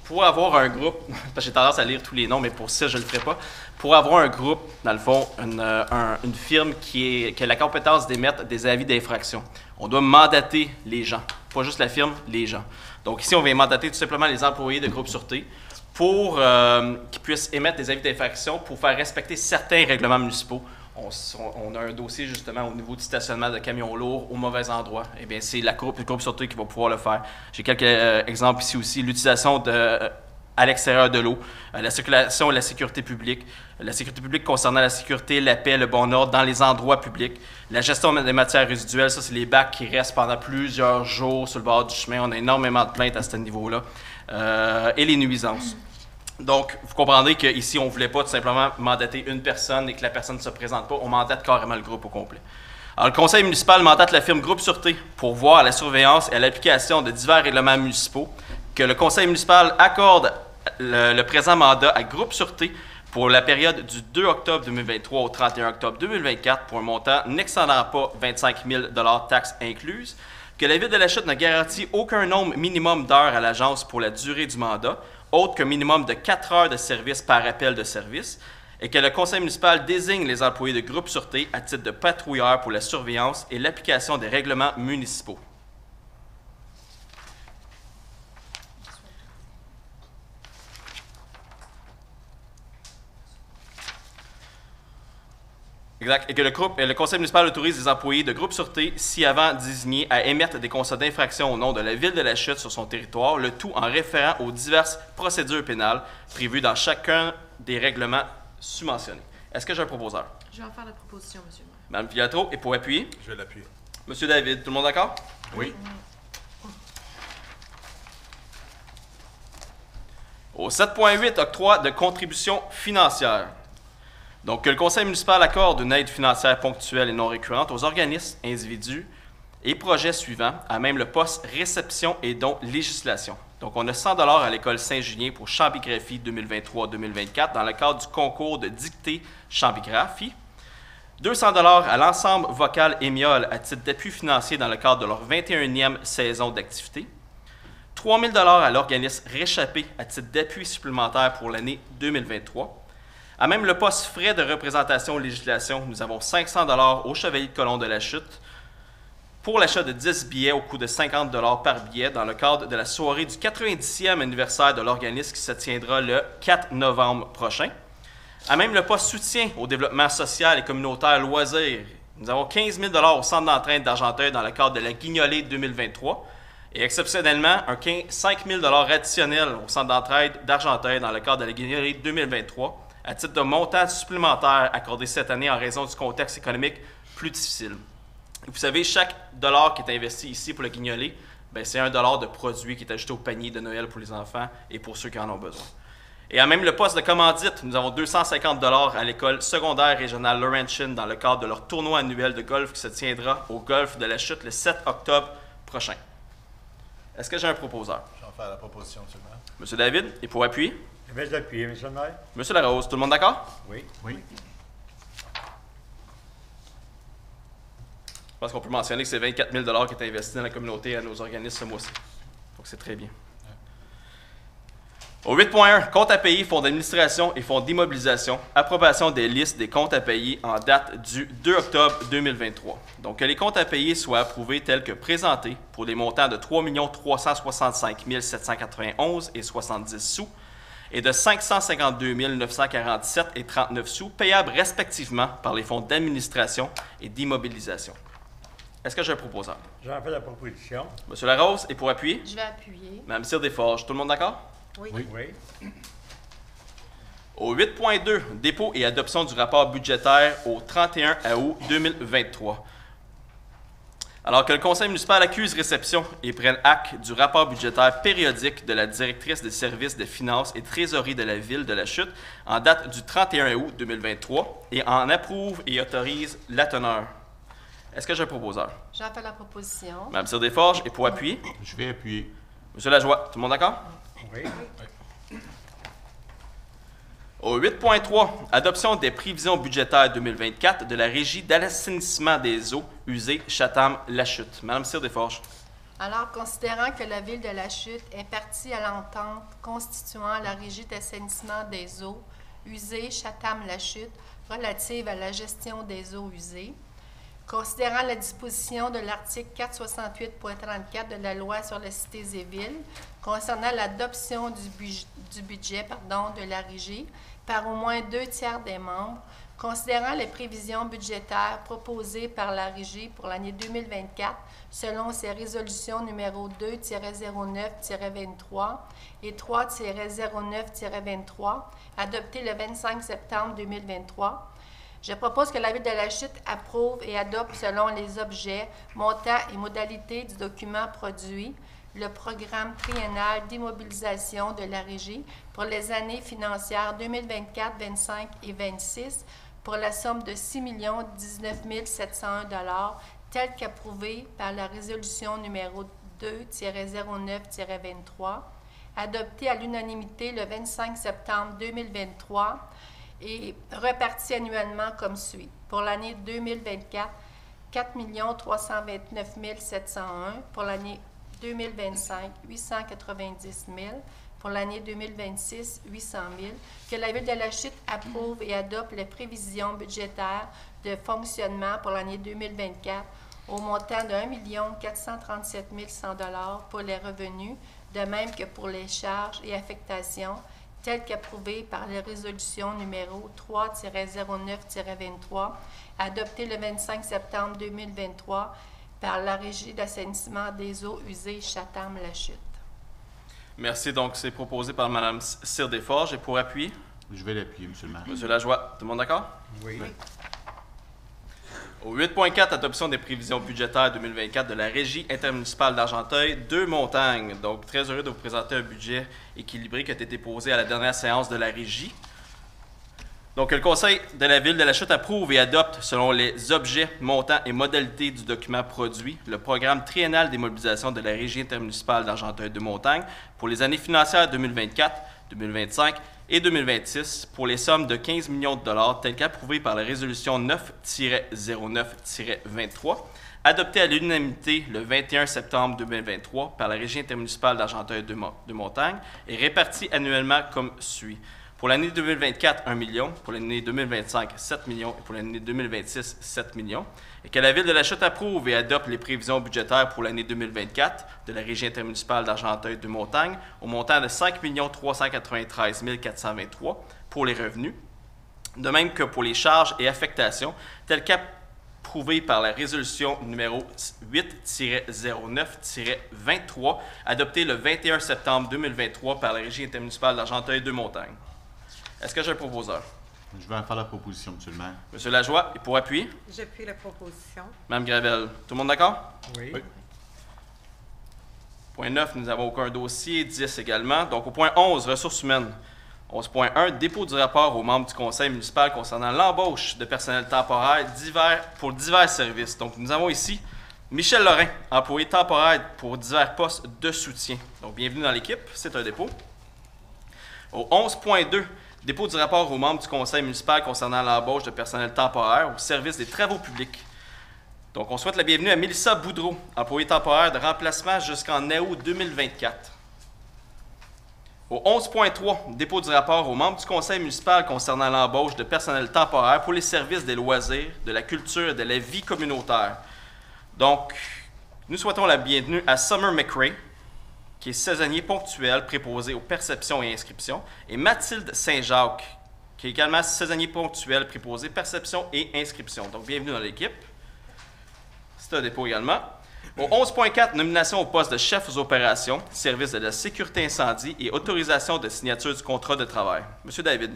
pour avoir un groupe, parce que j'ai tendance à lire tous les noms, mais pour ça, je ne le ferai pas. Pour avoir un groupe, dans le fond, une firme qui a la compétence d'émettre des avis d'infraction, on doit mandater les gens, pas juste la firme, les gens. Donc, ici, on vient mandater tout simplement les employés de Groupe Sûreté pour qu'ils puissent émettre des avis d'infraction pour faire respecter certains règlements municipaux. On a un dossier justement au niveau du stationnement de camions lourds au mauvais endroit. Eh bien, c'est le groupe Sûreté qui va pouvoir le faire. J'ai quelques exemples ici aussi. L'utilisation à l'extérieur de l'eau, la circulation et la sécurité publique concernant la sécurité, la paix, le bon ordre dans les endroits publics, la gestion des matières résiduelles, ça c'est les bacs qui restent pendant plusieurs jours sur le bord du chemin. On a énormément de plaintes à ce niveau-là. Et les nuisances. Donc, vous comprendrez qu'ici, on ne voulait pas tout simplement mandater une personne et que la personne ne se présente pas. On mandate carrément le groupe au complet. Alors, le conseil municipal mandate la firme Groupe Sûreté pour voir à la surveillance et à l'application de divers règlements municipaux, que le conseil municipal accorde le présent mandat à Groupe Sûreté pour la période du 2 octobre 2023 au 31 octobre 2024 pour un montant n'excédant pas 25 000 $ taxes incluses, que la Ville de la Chute ne garantit aucun nombre minimum d'heures à l'agence pour la durée du mandat, autre qu'un minimum de 4 heures de service par appel de service, et que le conseil municipal désigne les employés de Groupe Sûreté à titre de patrouilleurs pour la surveillance et l'application des règlements municipaux. Exact. Et que le conseil municipal autorise les employés de Groupe Sûreté, si avant désignés, à émettre des constats d'infraction au nom de la Ville de la Chute sur son territoire, le tout en référant aux diverses procédures pénales prévues dans chacun des règlements submentionnés. Est-ce que j'ai un proposeur? Je vais en faire la proposition, monsieur le maire. Mme Filiatro, et pour appuyer? Je vais l'appuyer. Monsieur David, tout le monde d'accord? Oui. Au 7.8, octroi de contributions financières. Donc, que le conseil municipal accorde une aide financière ponctuelle et non récurrente aux organismes, individus et projets suivants, à même le poste réception et dons législation. Donc, on a 100 $ à l'école Saint-Julien pour chambigraphie 2023-2024 dans le cadre du concours de dictée chambigraphie. 200 $ à l'ensemble vocal Émiole à titre d'appui financier dans le cadre de leur 21e saison d'activité. 3 000 $ à l'organisme Réchappé à titre d'appui supplémentaire pour l'année 2023. À même le poste frais de représentation législation, nous avons 500 $ au Chevalier de Colomb de la Chute pour l'achat de 10 billets au coût de 50 $ par billet dans le cadre de la soirée du 90e anniversaire de l'organisme qui se tiendra le 4 novembre prochain. À même le poste soutien au développement social et communautaire loisirs, nous avons 15 000 $ au centre d'entraîne d'Argenteuil dans le cadre de la Guignolée 2023 et exceptionnellement 5 000 $ additionnels au centre d'entraide d'Argenteuil dans le cadre de la Guignolée 2023 à titre de montant supplémentaire accordé cette année en raison du contexte économique plus difficile. Vous savez, chaque dollar qui est investi ici pour le Guignolée, c'est $1 de produit qui est ajouté au panier de Noël pour les enfants et pour ceux qui en ont besoin. Et à même le poste de commandite, nous avons 250 $ à l'école secondaire régionale Laurentian dans le cadre de leur tournoi annuel de golf qui se tiendra au golf de la Chute le 7 octobre prochain. Est-ce que j'ai un proposeur? Je vais faire la proposition, M. le maire. Monsieur David, et pour appui? Je vais l'appuyer, M. le maire. Monsieur Larose, tout le monde d'accord? Oui. Oui. Je pense qu'on peut mentionner que c'est 24 000 $ qui est investi dans la communauté à nos organismes ce mois-ci. Donc, c'est très bien. Au 8.1, comptes à payer, fonds d'administration et fonds d'immobilisation, approbation des listes des comptes à payer en date du 2 octobre 2023. Donc, que les comptes à payer soient approuvés tels que présentés pour des montants de 3 365 791 et 70 sous et de 552 947 et 39 sous, payables respectivement par les fonds d'administration et d'immobilisation. Est-ce que j'ai un proposeur? J'en fais la proposition. Monsieur Larose, et pour appuyer? Je vais appuyer. Mme Cyr-Desforges, tout le monde d'accord? Oui. Oui. Au 8.2, dépôt et adoption du rapport budgétaire au 31 août 2023. Alors que le conseil municipal accuse réception et prenne acte du rapport budgétaire périodique de la directrice des services de finances et trésorerie de la ville de La Chute en date du 31 août 2023 et en approuve et autorise la teneur. Est-ce que j'ai un proposeur? J'en fais la proposition. Mme Cyr-Desforges, et pour appuyer? Je vais appuyer. Monsieur Lajoie, tout le monde d'accord? Oui. Au 8.3, adoption des prévisions budgétaires 2024 de la Régie d'assainissement des eaux usées Chatham-La Chute. Madame Cyr-Desforges. Alors, considérant que la ville de La Chute est partie à l'entente constituant la Régie d'assainissement des eaux usées Chatham-La Chute relative à la gestion des eaux usées, considérant la disposition de l'article 468.34 de la loi sur les cités et villes concernant l'adoption du budget de la Régie par au moins 2/3 des membres, considérant les prévisions budgétaires proposées par la Régie pour l'année 2024 selon ses résolutions numéro 2-09-23 et 3-09-23 adoptées le 25 septembre 2023, je propose que la Ville de La Chute approuve et adopte selon les objets, montants et modalités du document produit le programme triennal d'immobilisation de la Régie pour les années financières 2024, 25 et 26 pour la somme de 6 19 701 $ telle qu'approuvée par la résolution numéro 2-09-23 adoptée à l'unanimité le 25 septembre 2023 et reparti annuellement comme suit. Pour l'année 2024, 4 329 701. Pour l'année 2025, 890 000. Pour l'année 2026, 800 000. Que la Ville de La Chute approuve et adopte les prévisions budgétaires de fonctionnement pour l'année 2024 au montant de 1 437 100 $ pour les revenus, de même que pour les charges et affectations, telle qu'approuvée par la résolution numéro 3-09-23, adoptée le 25 septembre 2023 par la Régie d'assainissement des eaux usées Chatham-La Chute. Merci. Donc, c'est proposé par Mme Cyr-Desforges. Et pour appuyer? Je vais l'appuyer, M. le maire. Monsieur Lajoie, tout le monde d'accord? Oui. Au 8.4, adoption des prévisions budgétaires 2024 de la Régie intermunicipale d'Argenteuil, 2 montagnes. Donc, très heureux de vous présenter un budget équilibré qui a été déposé à la dernière séance de la Régie. Donc, le Conseil de la Ville de La Chute approuve et adopte, selon les objets, montants et modalités du document produit, le programme triennal des mobilisations de la Régie intermunicipale d'Argenteuil-de-Montagne pour les années financières 2024, 2025 et 2026 pour les sommes de 15 millions de $ telles qu'approuvées par la résolution 9-09-23, adoptée à l'unanimité le 21 septembre 2023 par la Régie intermunicipale d'Argenteuil-de-Montagne et répartie annuellement comme suit. Pour l'année 2024, 1 million. Pour l'année 2025, 7 millions. Et pour l'année 2026, 7 millions. Et que la Ville de La Chute approuve et adopte les prévisions budgétaires pour l'année 2024 de la Régie intermunicipale d'Argenteuil-de-Montagne au montant de 5 393 423 pour les revenus. De même que pour les charges et affectations, telles qu'approuvées par la résolution numéro 8-09-23, adoptée le 21 septembre 2023 par la Régie intermunicipale d'Argenteuil-de-Montagne. Est-ce que j'ai un proposeur? Je vais en faire la proposition, M. le maire. M. Lajoie, et pour appuyer? J'appuie la proposition. Mme Gravel, tout le monde d'accord? Oui. Point 9, nous n'avons aucun dossier. 10 également. Donc, au point 11, ressources humaines. 11.1, dépôt du rapport aux membres du conseil municipal concernant l'embauche de personnel temporaire pour divers services. Donc, nous avons ici Michel Lorrain, employé temporaire pour divers postes de soutien. Donc, bienvenue dans l'équipe, c'est un dépôt. Au 11.2, dépôt du rapport aux membres du conseil municipal concernant l'embauche de personnel temporaire au service des travaux publics. Donc, on souhaite la bienvenue à Mélissa Boudreau, employée temporaire de remplacement jusqu'en août 2024. Au 11.3, dépôt du rapport aux membres du conseil municipal concernant l'embauche de personnel temporaire pour les services des loisirs, de la culture et de la vie communautaire. Donc, nous souhaitons la bienvenue à Summer McRae, qui est saisonnier ponctuel préposé aux perceptions et inscriptions, et Mathilde Saint-Jacques, qui est également saisonnier ponctuel préposé perceptions et inscriptions. Donc, bienvenue dans l'équipe. C'est un dépôt également. Au 11.4, nomination au poste de chef aux opérations, service de la sécurité incendie et autorisation de signature du contrat de travail. Monsieur David.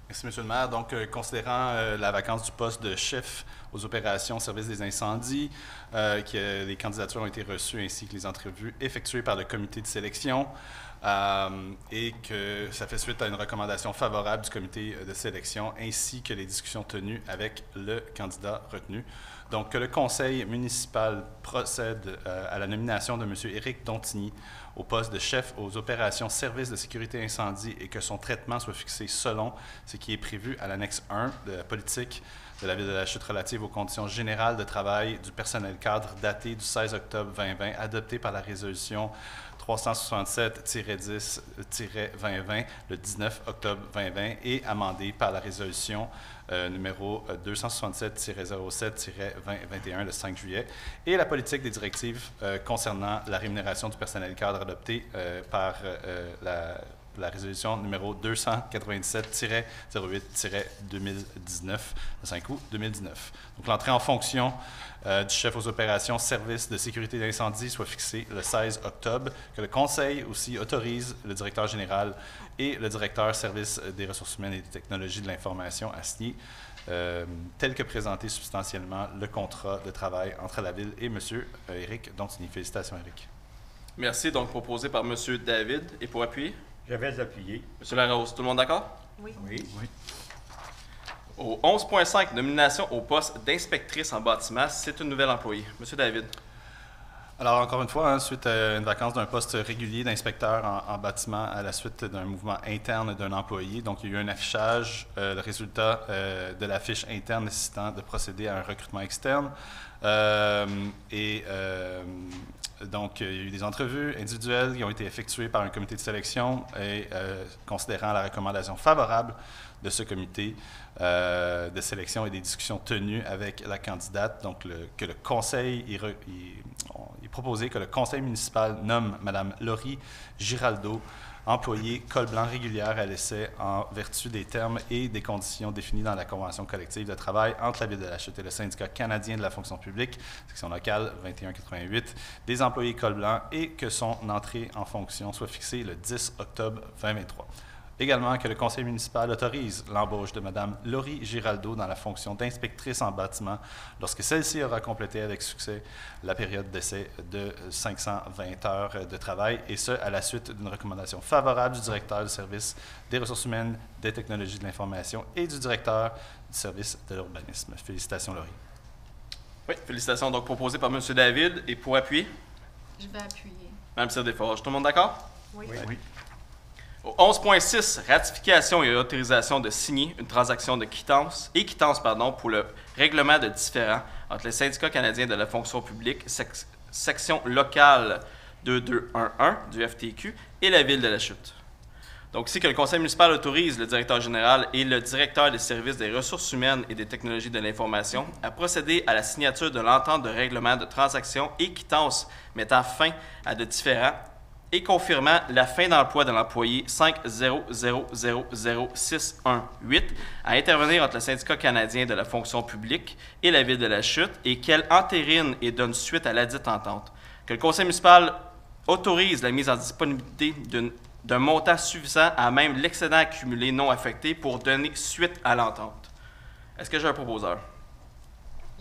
Merci, Monsieur le maire. Donc, considérant la vacance du poste de chef aux opérations service des incendies, que les candidatures ont été reçues ainsi que les entrevues effectuées par le comité de sélection et que ça fait suite à une recommandation favorable du comité de sélection ainsi que les discussions tenues avec le candidat retenu. Donc, que le conseil municipal procède à la nomination de M. Éric Dontigny au poste de chef aux opérations services de sécurité incendie et que son traitement soit fixé selon ce qui est prévu à l'annexe 1 de la politique de la Ville de la Chute relative aux conditions générales de travail du personnel cadre datée du 16 octobre 2020, adoptée par la résolution 367-10-2020 le 19 octobre 2020 et amendée par la résolution numéro 267-07-2021 le 5 juillet, et la politique des directives concernant la rémunération du personnel cadre adoptée par la résolution numéro 297-08-2019 le 5 août 2019. Donc, l'entrée en fonction du chef aux opérations services de sécurité d'incendie soit fixée le 16 octobre, que le conseil aussi autorise le directeur général et le directeur service des ressources humaines et des technologies de l'information à signer, tel que présenté substantiellement le contrat de travail entre la Ville et M. Éric Dontigny. Félicitations, Éric. Merci. Donc, proposé par M. David. Et pour appuyer? J'avais appuyé. M. Larose, tout le monde d'accord? Oui. Oui. Au 11.5, nomination au poste d'inspectrice en bâtiment, c'est une nouvelle employée. M. David. Alors, encore une fois, suite à une vacance d'un poste régulier d'inspecteur en bâtiment à la suite d'un mouvement interne d'un employé. Donc, il y a eu un affichage, le résultat de la fiche interne nécessitant de procéder à un recrutement externe. Donc, il y a eu des entrevues individuelles qui ont été effectuées par un comité de sélection et considérant la recommandation favorable de ce comité de sélection et des discussions tenues avec la candidate, donc que le conseil, il est proposé que le conseil municipal nomme Mme Laurie Giraldo, employée col blanc régulière à l'essai en vertu des termes et des conditions définies dans la convention collective de travail entre la Ville de la Chute et le syndicat canadien de la fonction publique, section locale 2188, des employés col blanc et que son entrée en fonction soit fixée le 10 octobre 2023. Également, que le conseil municipal autorise l'embauche de Mme Laurie Giraldo dans la fonction d'inspectrice en bâtiment lorsque celle-ci aura complété avec succès la période d'essai de 520 heures de travail, et ce, à la suite d'une recommandation favorable du directeur du service des ressources humaines, des technologies de l'information et du directeur du service de l'urbanisme. Félicitations, Laurie. Oui, félicitations. Donc, proposé par M. David. Et pour appuyer? Je vais appuyer. Mme Desforges, tout le monde d'accord? Oui. Oui. Au 11.6, ratification et autorisation de signer une transaction de quittance pour le règlement de différend entre le syndicat canadien de la fonction publique, section locale 2211 du FTQ et la Ville de la Chute. Donc, ici que le conseil municipal autorise le directeur général et le directeur des services des ressources humaines et des technologies de l'information à procéder à la signature de l'entente de règlement de transaction et quittance mettant fin à de différends et confirmant la fin d'emploi de l'employé 5000618 à intervenir entre le syndicat canadien de la fonction publique et la Ville de la Chute, et qu'elle entérine et donne suite à ladite entente. Que le conseil municipal autorise la mise en disponibilité d'un montant suffisant à même l'excédent accumulé non affecté pour donner suite à l'entente. Est-ce que j'ai un proposeur?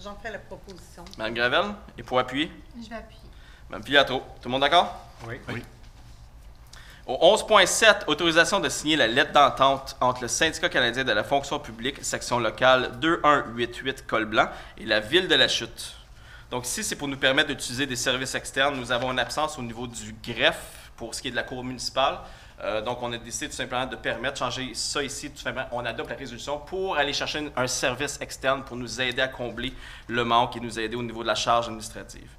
J'en fais la proposition. Mme Gravel, et pour appuyer? Je vais appuyer. Mme Pilatro, tout le monde d'accord? Oui. Oui. Au 11.7, autorisation de signer la lettre d'entente entre le Syndicat canadien de la fonction publique, section locale 2188 Col-Blanc, et la Ville de la Chute. Donc ici, c'est pour nous permettre d'utiliser des services externes. Nous avons une absence au niveau du greffe pour ce qui est de la cour municipale. Donc, on a décidé tout simplement de permettre, changer ça ici, tout simplement, on adopte la résolution pour aller chercher un service externe pour nous aider à combler le manque et nous aider au niveau de la charge administrative.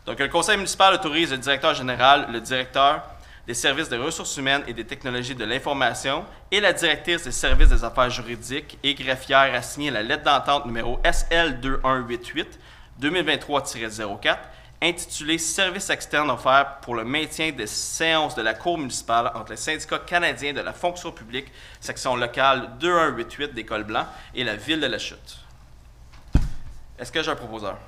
Donc, le conseil municipal autorise le directeur général, le directeur des services des ressources humaines et des technologies de l'information et la directrice des services des affaires juridiques et greffières à signer la lettre d'entente numéro SL 2188 2023-04 intitulée « Services externes offerts pour le maintien des séances de la Cour municipale entre le syndicat canadien de la fonction publique, section locale 2188 des Cols-Blancs et la Ville de la Chute. » Est-ce que j'ai un proposeur?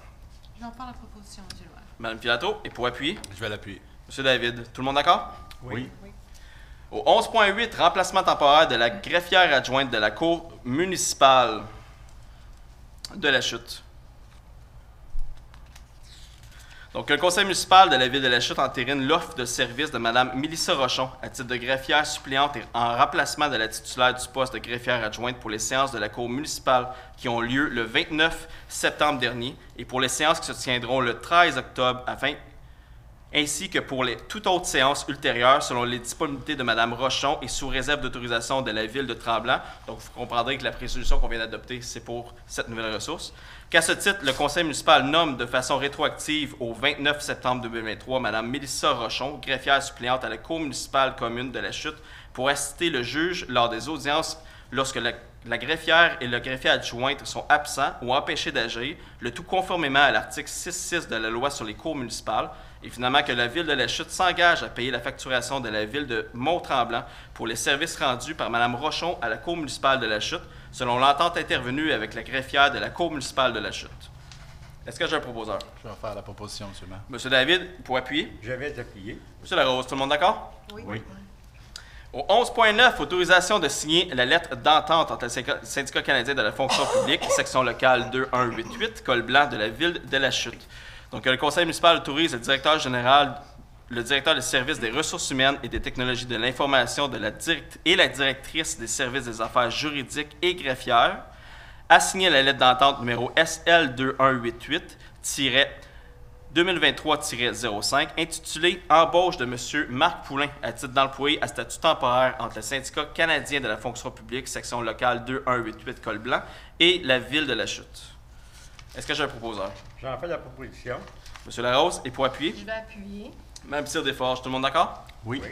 J'en parle la proposition, M. le maire. Madame Filato, et pour appuyer? Je vais l'appuyer. Monsieur David, tout le monde d'accord? Oui. Au 11.8, remplacement temporaire de la greffière adjointe de la Cour municipale de la Chute. Donc, le conseil municipal de la Ville de la Chute entérine l'offre de service de Mme Mélissa Rochon à titre de greffière suppléante et en remplacement de la titulaire du poste de greffière adjointe pour les séances de la Cour municipale qui ont lieu le 29 septembre dernier et pour les séances qui se tiendront le 13 octobre ainsi que pour toute autre séance ultérieure selon les disponibilités de Mme Rochon et sous réserve d'autorisation de la Ville de Tremblant. Donc, vous comprendrez que la résolution qu'on vient d'adopter, c'est pour cette nouvelle ressource. Qu'à ce titre, le conseil municipal nomme de façon rétroactive au 29 septembre 2023 Mme Mélissa Rochon, greffière suppléante à la Cour municipale commune de la Chute, pour assister le juge lors des audiences lorsque la greffière et le greffier adjointe sont absents ou empêchés d'agir, le tout conformément à l'article 6.6 de la loi sur les cours municipales, et finalement que la Ville de la Chute s'engage à payer la facturation de la Ville de Mont-Tremblant pour les services rendus par Mme Rochon à la Cour municipale de la Chute, selon l'entente intervenue avec la greffière de la Cour municipale de la Chute. Est-ce que j'ai un proposeur? Je vais faire la proposition, M. le maire. M. David, pour appuyer. Je vais appuyer. M. Larose, tout le monde d'accord? Oui. Au 11.9, autorisation de signer la lettre d'entente entre le syndicat canadien de la fonction publique, section locale 2188, Col-Blanc de la Ville de la Chute. Donc, le conseil municipal autorise le directeur général, le directeur des services des ressources humaines et des technologies de l'information et la directrice des services des affaires juridiques et greffières à signer la lettre d'entente numéro SL 2188-2023-05 intitulée « Embauche de M. Marc Poulain à titre d'employé à statut temporaire entre le syndicat canadien de la fonction publique, section locale 2188 Col-Blanc et la Ville de la Chute. » Est-ce que j'ai un proposeur? J'en fais la proposition. M. Larose, et pour appuyer? Je vais appuyer. Mme Cyr-Desforges, tout le monde d'accord? Oui.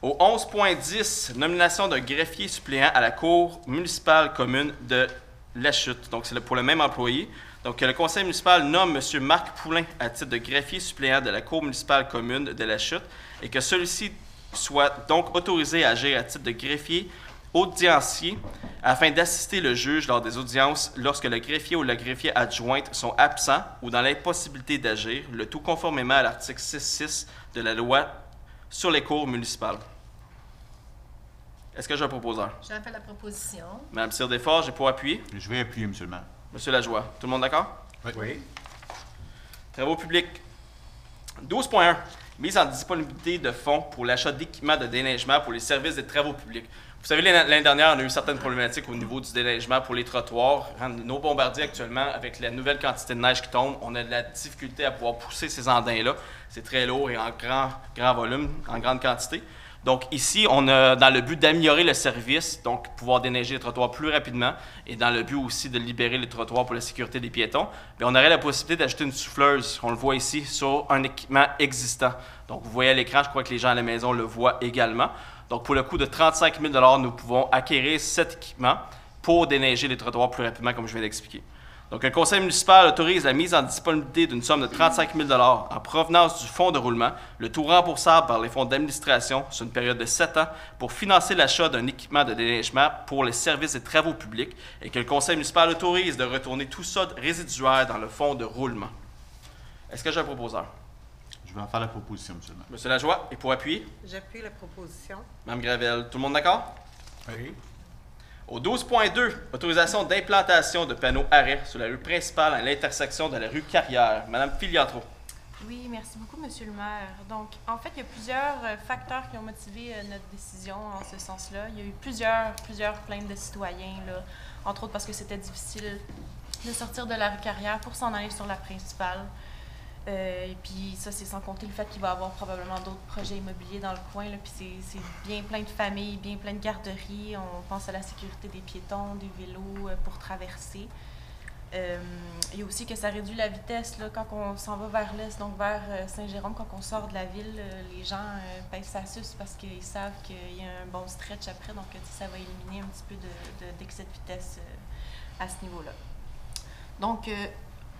Au 11.10, nomination d'un greffier suppléant à la Cour municipale commune de La Chute. Donc, c'est pour le même employé. Donc, le conseil municipal nomme M. Marc Poulain à titre de greffier suppléant de la Cour municipale commune de La Chute et que celui-ci soit donc autorisé à agir à titre de greffier audiencier afin d'assister le juge lors des audiences lorsque le greffier ou la greffier adjointe sont absents ou dans l'impossibilité d'agir, le tout conformément à l'article 6.6 de la loi sur les cours municipales. Est-ce que j'ai un proposeur? J'en fais la proposition. Mme Cyr-Desforges, j'ai pour appuyer. Je vais appuyer, M. le maire. M. Lajoie, tout le monde d'accord? Oui. Travaux publics. 12.1. Mise en disponibilité de fonds pour l'achat d'équipements de déneigement pour les services des travaux publics. Vous savez, l'année dernière, on a eu certaines problématiques au niveau du déneigement pour les trottoirs. Nos bombardiers, actuellement, avec la nouvelle quantité de neige qui tombe, on a de la difficulté à pouvoir pousser ces andins-là. C'est très lourd et en grand volume, en grande quantité. Donc ici, on a, dans le but d'améliorer le service, donc pouvoir déneiger les trottoirs plus rapidement, et dans le but aussi de libérer les trottoirs pour la sécurité des piétons, bien, on aurait la possibilité d'ajouter une souffleuse, on le voit ici, sur un équipement existant. Donc vous voyez à l'écran, je crois que les gens à la maison le voient également. Donc pour le coût de 35 000 $, nous pouvons acquérir cet équipement pour déneiger les trottoirs plus rapidement, comme je viens d'expliquer. Donc, le conseil municipal autorise la mise en disponibilité d'une somme de 35 000 $ en provenance du fonds de roulement, le tout remboursable par les fonds d'administration sur une période de 7 ans pour financer l'achat d'un équipement de déneigement pour les services et travaux publics et que le conseil municipal autorise de retourner tout ça résiduaire dans le fonds de roulement. Est-ce que j'ai un proposeur? Je vais en faire la proposition, M. le maire. M. Lajoie, et pour appuyer? J'appuie la proposition. Mme Gravel, tout le monde d'accord? Oui. Au 12.2, autorisation d'implantation de panneaux arrêt sur la rue principale à l'intersection de la rue Carrière. Madame Filiatro. Oui, merci beaucoup, Monsieur le maire. Donc, en fait, il y a plusieurs facteurs qui ont motivé notre décision en ce sens-là. Il y a eu plusieurs plaintes de citoyens, là, entre autres parce que c'était difficile de sortir de la rue Carrière pour s'en aller sur la principale. Et puis ça, c'est sans compter le fait qu'il va y avoir probablement d'autres projets immobiliers dans le coin. Là, puis c'est bien plein de familles, bien plein de garderies. On pense à la sécurité des piétons, des vélos pour traverser. Il y a aussi que ça réduit la vitesse là, quand on s'en va vers l'est, donc vers Saint-Jérôme, quand on sort de la ville, les gens pèsent sa suce parce qu'ils savent qu'il y a un bon stretch après, donc ça va éliminer un petit peu d'excès de vitesse à ce niveau-là. Donc,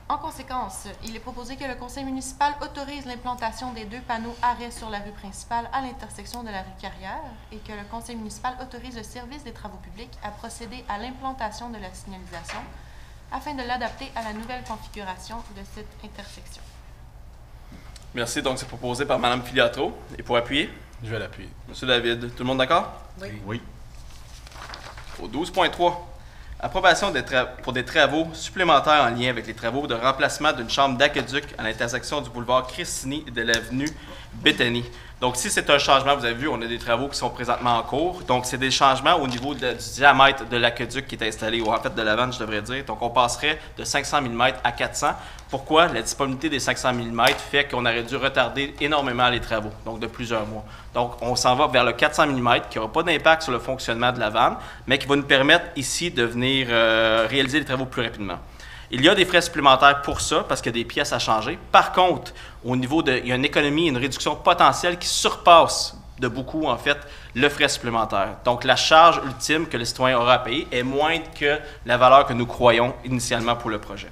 en conséquence, il est proposé que le conseil municipal autorise l'implantation des 2 panneaux arrêt sur la rue principale à l'intersection de la rue Carrière et que le conseil municipal autorise le service des travaux publics à procéder à l'implantation de la signalisation afin de l'adapter à la nouvelle configuration de cette intersection. Merci. Donc, c'est proposé par Mme Filiatro. Et pour appuyer? Je vais l'appuyer. Monsieur David, tout le monde d'accord? Oui. Au 12.3, approbation pour des travaux supplémentaires en lien avec les travaux de remplacement d'une chambre d'aqueduc à l'intersection du boulevard Christini et de l'avenue Béthanie. Donc, si c'est un changement, vous avez vu, on a des travaux qui sont présentement en cours. Donc, c'est des changements au niveau du diamètre de l'aqueduc qui est installé, ou en fait de la vanne, je devrais dire. Donc, on passerait de 500 mm à 400. Pourquoi? La disponibilité des 500 mm fait qu'on aurait dû retarder énormément les travaux, donc de plusieurs mois. Donc, on s'en va vers le 400 mm qui n'aura pas d'impact sur le fonctionnement de la vanne, mais qui va nous permettre ici de venir réaliser les travaux plus rapidement. Il y a des frais supplémentaires pour ça, parce qu'il y a des pièces à changer. Par contre, au niveau il y a une économie, une réduction potentielle qui surpasse de beaucoup, en fait, le frais supplémentaire. Donc, la charge ultime que le citoyen aura à payer est moindre que la valeur que nous croyons initialement pour le projet.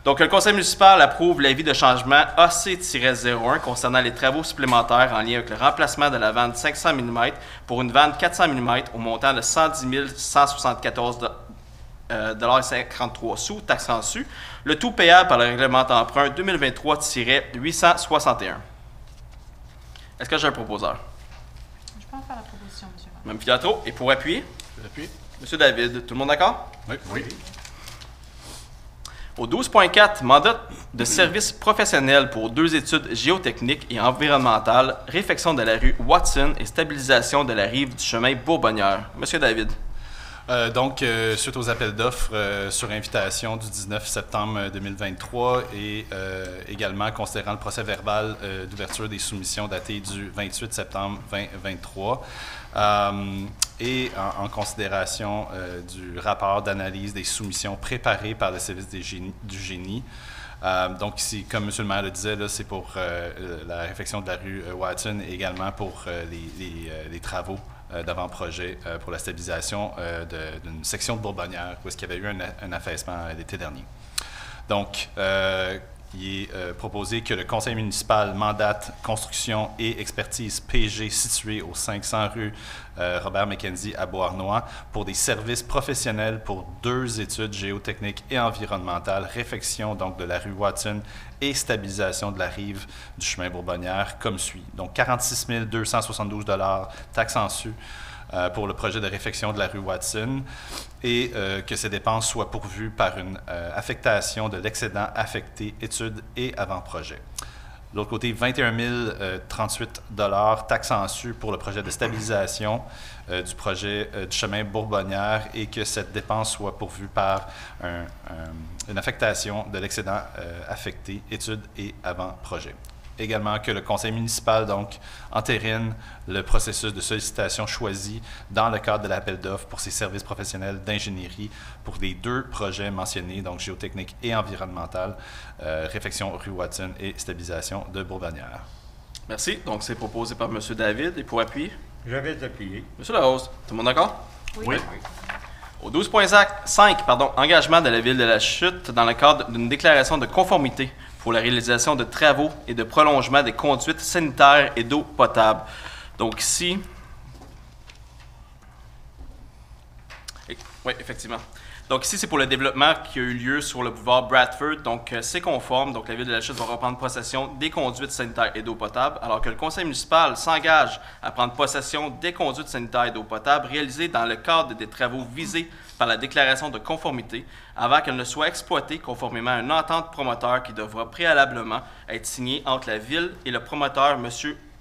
Donc, le conseil municipal approuve l'avis de changement AC-01 concernant les travaux supplémentaires en lien avec le remplacement de la vanne 500 mm pour une vanne 400 mm au montant de 110 174 $53 sous, taxe en su, le tout payable par le règlement d'emprunt 2023-861. Est-ce que j'ai un proposeur? Je peux en faire la proposition, monsieur le maire. Mme Filiatro, et pour appuyer? J'appuie. Monsieur David, tout le monde d'accord? Oui. Au 12.4, mandat de service professionnel pour 2 études géotechniques et environnementales, réfection de la rue Watson et stabilisation de la rive du chemin Bourbonnière. Monsieur David. Donc, suite aux appels d'offres sur invitation du 19 septembre 2023 et également considérant le procès verbal d'ouverture des soumissions daté du 28 septembre 2023 et en considération du rapport d'analyse des soumissions préparées par le service du génie. Donc ici, comme M. le maire le disait, c'est pour la réfection de la rue Watson et également pour les travaux d'avant-projet pour la stabilisation d'une section de Bourbonnière où il y avait eu un affaissement l'été dernier. Donc, il est proposé que le conseil municipal mandate construction et expertise PG située au 500 rue Robert Mackenzie à Beauharnois pour des services professionnels pour 2 études géotechniques et environnementales, réfection donc de la rue Watson et stabilisation de la rive du chemin Bourbonnière comme suit. Donc 46 272 $, taxe en su pour le projet de réfection de la rue Watson et que ces dépenses soient pourvues par une affectation de l'excédent affecté études et avant-projet. De l'autre côté, 21 038 $, taxe en su pour le projet de stabilisation du projet du chemin Bourbonnière et que cette dépense soit pourvue par une affectation de l'excédent affecté études et avant-projet. Également que le conseil municipal donc entérine le processus de sollicitation choisi dans le cadre de l'appel d'offres pour ses services professionnels d'ingénierie pour les 2 projets mentionnés, donc géotechnique et environnemental, réfection rue Watson et stabilisation de Bourbonnière. Merci. Donc, c'est proposé par M. David. Et pour appuyer? Je vais appuyer. M. Larose, tout le monde d'accord? Oui. Au 12.5, engagement de la Ville de la Chute dans le cadre d'une déclaration de conformité pour la réalisation de travaux et de prolongement des conduites sanitaires et d'eau potable. Donc ici, oui, effectivement. Donc ici, c'est pour le développement qui a eu lieu sur le boulevard Bradford. Donc c'est conforme. Donc la Ville de la Chute va reprendre possession des conduites sanitaires et d'eau potable, alors que le conseil municipal s'engage à prendre possession des conduites sanitaires et d'eau potable réalisées dans le cadre des travaux visés par la déclaration de conformité avant qu'elles ne soient exploitées conformément à une entente promoteur qui devra préalablement être signée entre la Ville et le promoteur, M.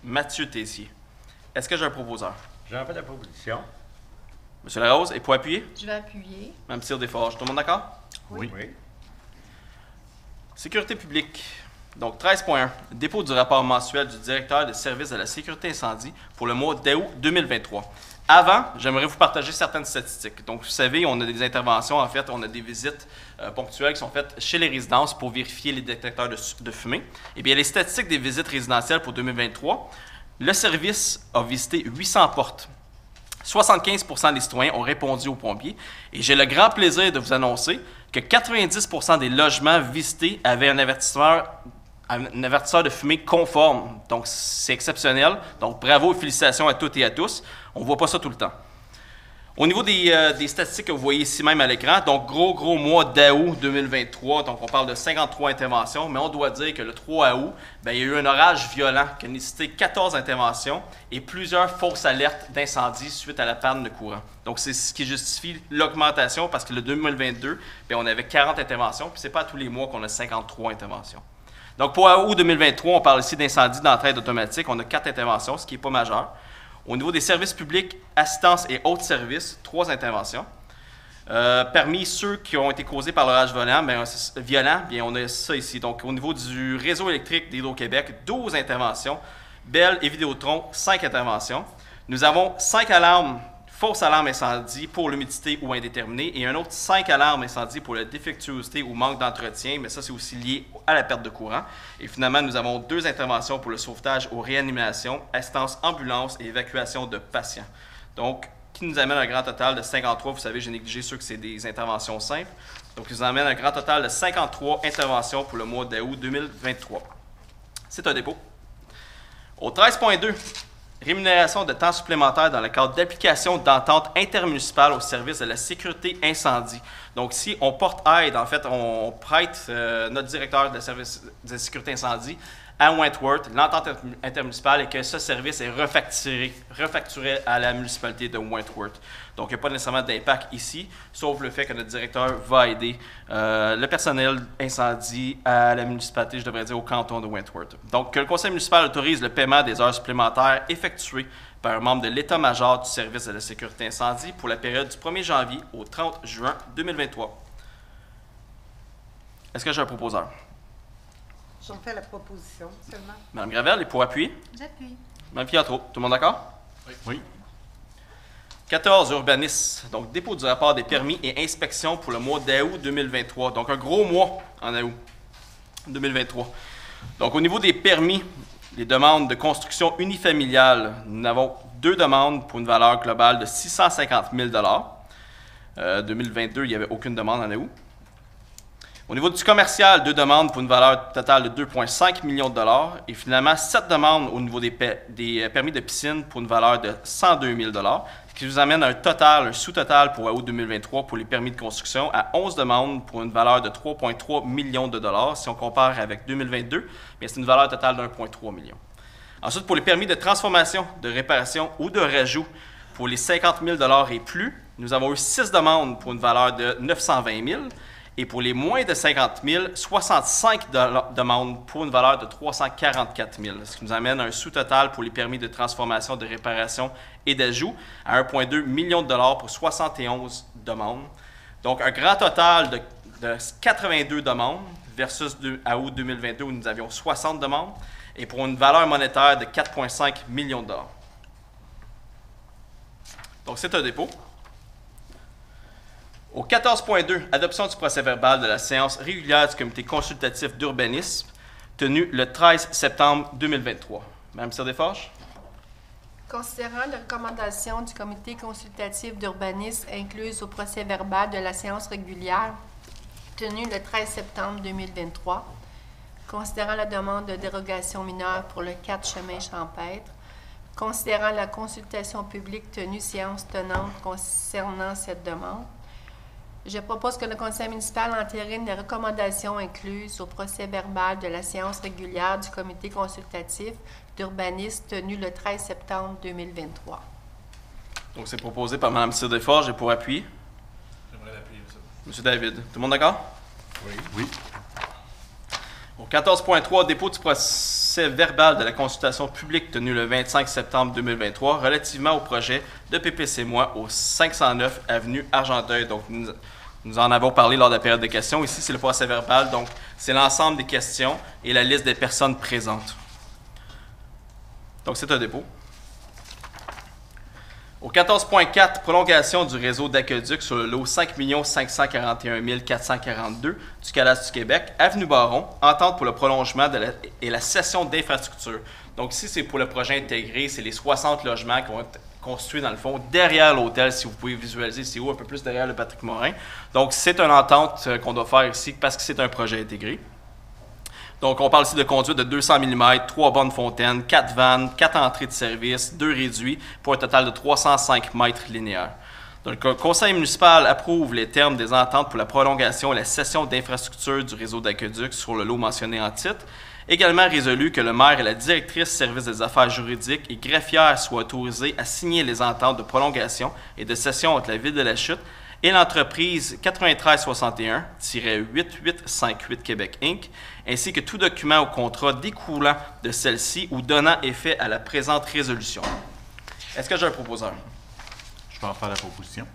Mathieu Tessier. Est-ce que j'ai un proposeur? J'en fais la proposition. M. Larose, et pour appuyer? Je vais appuyer. Mme Cyr-Desforges, tout le monde d'accord? Oui. Sécurité publique. Donc, 13.1. Dépôt du rapport mensuel du directeur des services de la sécurité incendie pour le mois d'août 2023. Avant, j'aimerais vous partager certaines statistiques. Donc, vous savez, on a des interventions, en fait, on a des visites ponctuelles qui sont faites chez les résidences pour vérifier les détecteurs de fumée. Eh bien, les statistiques des visites résidentielles pour 2023, le service a visité 800 portes. 75% des citoyens ont répondu aux pompiers et j'ai le grand plaisir de vous annoncer que 90% des logements visités avaient un avertisseur de fumée conforme. Donc, c'est exceptionnel. Donc, bravo et félicitations à toutes et à tous. On ne voit pas ça tout le temps. Au niveau des statistiques que vous voyez ici même à l'écran, donc gros mois d'août 2023, donc on parle de 53 interventions, mais on doit dire que le 3 août, bien, il y a eu un orage violent qui a nécessité 14 interventions et plusieurs fausses alertes d'incendie suite à la panne de courant. Donc c'est ce qui justifie l'augmentation parce que le 2022, bien, on avait 40 interventions, puis ce n'est pas à tous les mois qu'on a 53 interventions. Donc pour août 2023, on parle ici d'incendie d'entraide automatique, on a 4 interventions, ce qui n'est pas majeur. Au niveau des services publics, assistance et autres services, 3 interventions. Parmi ceux qui ont été causés par l'orage violent, bien, on a ça ici. Donc, au niveau du réseau électrique d'Hydro-Québec, 12 interventions. Bell et Vidéotron, 5 interventions. Nous avons 5 alarmes, fausses alarmes incendie pour l'humidité ou indéterminée et un autre 5 alarmes incendie pour la défectuosité ou manque d'entretien, mais ça, c'est aussi lié à la perte de courant. Et finalement, nous avons 2 interventions pour le sauvetage aux réanimations, assistance ambulance et évacuation de patients. Donc, qui nous amène un grand total de 53. Vous savez, j'ai négligé ceux que c'est des interventions simples. Donc, ils nous amènent un grand total de 53 interventions pour le mois d'août 2023. C'est un dépôt. Au 13.2, rémunération de temps supplémentaire dans le cadre d'application d'entente intermunicipale au service de la sécurité incendie. Donc, si on porte aide, en fait, on prête notre directeur de service de sécurité incendie à Wentworth, l'entente intermunicipale, et que ce service est refacturé à la municipalité de Wentworth. Donc, il n'y a pas nécessairement d'impact ici, sauf le fait que notre directeur va aider le personnel incendie à la municipalité, je devrais dire au canton de Wentworth. Donc, que le conseil municipal autorise le paiement des heures supplémentaires effectuées par un membre de l'état-major du service de la sécurité incendie pour la période du 1er janvier au 30 juin 2023. Est-ce que j'ai un proposeur? J'en fais la proposition seulement. Mme Gravel, et pour appuyer? J'appuie. Mme Pietro, tout le monde d'accord? Oui. 14, urbanisme. Donc, dépôt du rapport des permis et inspections pour le mois d'août 2023. Donc, un gros mois en août 2023. Donc, au niveau des permis, les demandes de construction unifamiliale, nous avons 2 demandes pour une valeur globale de 650 000 2022, il n'y avait aucune demande en août. Au niveau du commercial, 2 demandes pour une valeur totale de 2,5 millions de dollars. Et finalement, 7 demandes au niveau des permis de piscine pour une valeur de 102 000 ce qui nous amène à un sous-total pour août 2023 pour les permis de construction à 11 demandes pour une valeur de 3,3 millions de dollars. Si on compare avec 2022, bien, c'est une valeur totale de 1,3 million. Ensuite, pour les permis de transformation, de réparation ou de rajout pour les 50 000 $ et plus, nous avons eu 6 demandes pour une valeur de 920 000 et pour les moins de 50 000, 65 demandes pour une valeur de 344 000 ce qui nous amène à un sous-total pour les permis de transformation, de réparation et d'ajout à 1,2 million de dollars pour 71 demandes. Donc, un grand total de 82 demandes versus à août 2022 où nous avions 60 demandes et pour une valeur monétaire de 4,5 millions de dollars. Donc, c'est un dépôt. Au 14.2, adoption du procès-verbal de la séance régulière du comité consultatif d'urbanisme tenue le 13 septembre 2023. Mme Cyr-Desforges. Considérant les recommandations du comité consultatif d'urbanisme incluses au procès-verbal de la séance régulière tenue le 13 septembre 2023, considérant la demande de dérogation mineure pour le 4 chemin champêtre, considérant la consultation publique tenue séance tenante concernant cette demande, Je propose que le conseil municipal entérine les recommandations incluses au procès-verbal de la séance régulière du comité consultatif d'urbanisme tenue le 13 septembre 2023. Donc, c'est proposé par Mme Cyr-Desforges et pour appui. J'aimerais l'appuyer, ça. M. David. Tout le monde d'accord? Oui. Oui. Au 14.3, dépôt du procès verbal de la consultation publique tenue le 25 septembre 2023 relativement au projet de PPC Moi au 509 avenue Argenteuil. Donc, nous en avons parlé lors de la période de questions. Ici, c'est le procès verbal. Donc, c'est l'ensemble des questions et la liste des personnes présentes. Donc, c'est un dépôt. Au 14.4, prolongation du réseau d'aqueduc sur le lot 5 541 442 du cadastre du Québec, avenue Baron, entente pour le prolongement et la cession d'infrastructures. Donc ici, c'est pour le projet intégré, c'est les 60 logements qui vont être construits dans le fond, derrière l'hôtel, si vous pouvez visualiser, c'est où, un peu plus derrière le Patrick Morin. Donc c'est une entente qu'on doit faire ici parce que c'est un projet intégré. Donc, on parle ici de conduite de 200 mm, 3 bornes fontaines, 4 vannes, 4 entrées de service, 2 réduits, pour un total de 305 mètres linéaires. Donc, le conseil municipal approuve les termes des ententes pour la prolongation et la cession d'infrastructures du réseau d'aqueduc sur le lot mentionné en titre. Également résolu que le maire et la directrice service des affaires juridiques et greffière soient autorisés à signer les ententes de prolongation et de cession entre la Ville de la Chute et l'entreprise 9361-8858 Québec Inc., ainsi que tout document ou contrat découlant de celle-ci ou donnant effet à la présente résolution. Est-ce que j'ai un proposeur? Je vais en faire la proposition.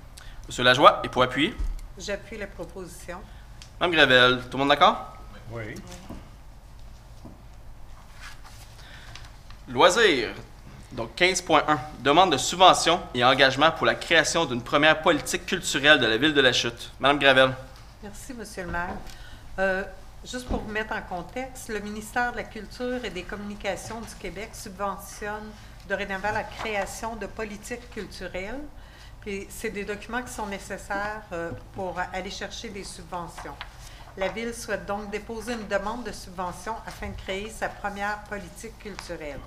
Monsieur Lajoie, et pour appuyer? J'appuie la proposition. Mme Gravel, tout le monde d'accord? Oui. Loisirs. Donc, 15.1. Demande de subvention et engagement pour la création d'une première politique culturelle de la Ville de la Chute. Madame Gravel. Merci, Monsieur le maire. Juste pour vous mettre en contexte, le ministère de la Culture et des Communications du Québec subventionne dorénavant la création de politiques culturelles. Puis, c'est des documents qui sont nécessaires pour aller chercher des subventions. La Ville souhaite donc déposer une demande de subvention afin de créer sa première politique culturelle.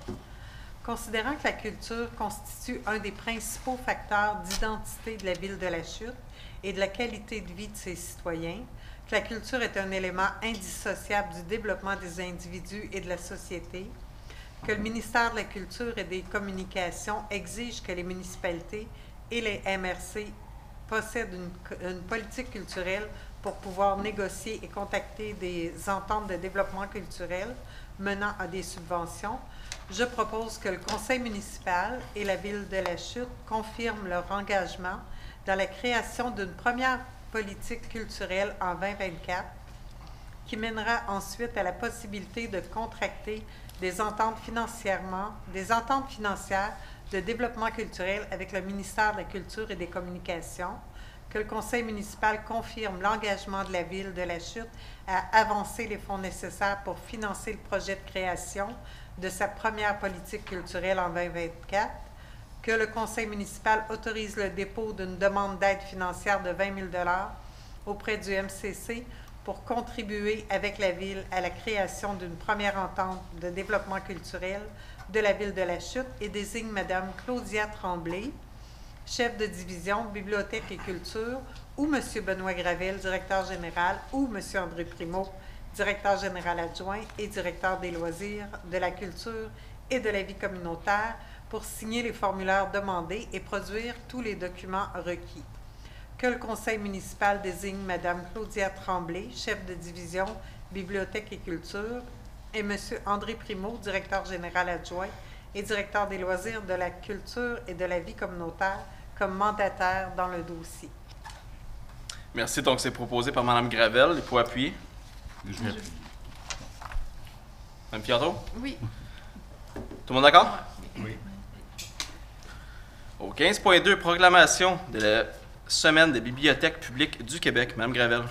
Considérant que la culture constitue un des principaux facteurs d'identité de la Ville de la Chute et de la qualité de vie de ses citoyens, que la culture est un élément indissociable du développement des individus et de la société, que le ministère de la Culture et des Communications exige que les municipalités et les MRC possèdent une politique culturelle pour pouvoir négocier et contacter des ententes de développement culturel menant à des subventions, je propose que le conseil municipal et la Ville de la Chute confirment leur engagement dans la création d'une première politique culturelle en 2024 qui mènera ensuite à la possibilité de contracter des ententes financières de développement culturel avec le ministère de la Culture et des Communications, que le conseil municipal confirme l'engagement de la Ville de la Chute à avancer les fonds nécessaires pour financer le projet de création de sa première politique culturelle en 2024, que le conseil municipal autorise le dépôt d'une demande d'aide financière de 20 000 $ auprès du MCC pour contribuer avec la Ville à la création d'une première entente de développement culturel de la Ville de la Chute et désigne Mme Claudia Tremblay, chef de division Bibliothèque et Culture, ou M. Benoît Gravel, directeur général, ou M. André Primeau, directeur général adjoint et directeur des loisirs, de la culture et de la vie communautaire, pour signer les formulaires demandés et produire tous les documents requis. Que le conseil municipal désigne Mme Claudia Tremblay, chef de division Bibliothèque et Culture, et M. André Primeau, directeur général adjoint et directeur des loisirs, de la culture et de la vie communautaire, comme mandataire dans le dossier. Merci. Donc, c'est proposé par Mme Gravel. Et pour appuyer? Je vais appuyer. Mme Pietro? Oui. Tout le monde d'accord? Oui. Au 15.2, proclamation de la Semaine des bibliothèques publiques du Québec. Mme Gravel.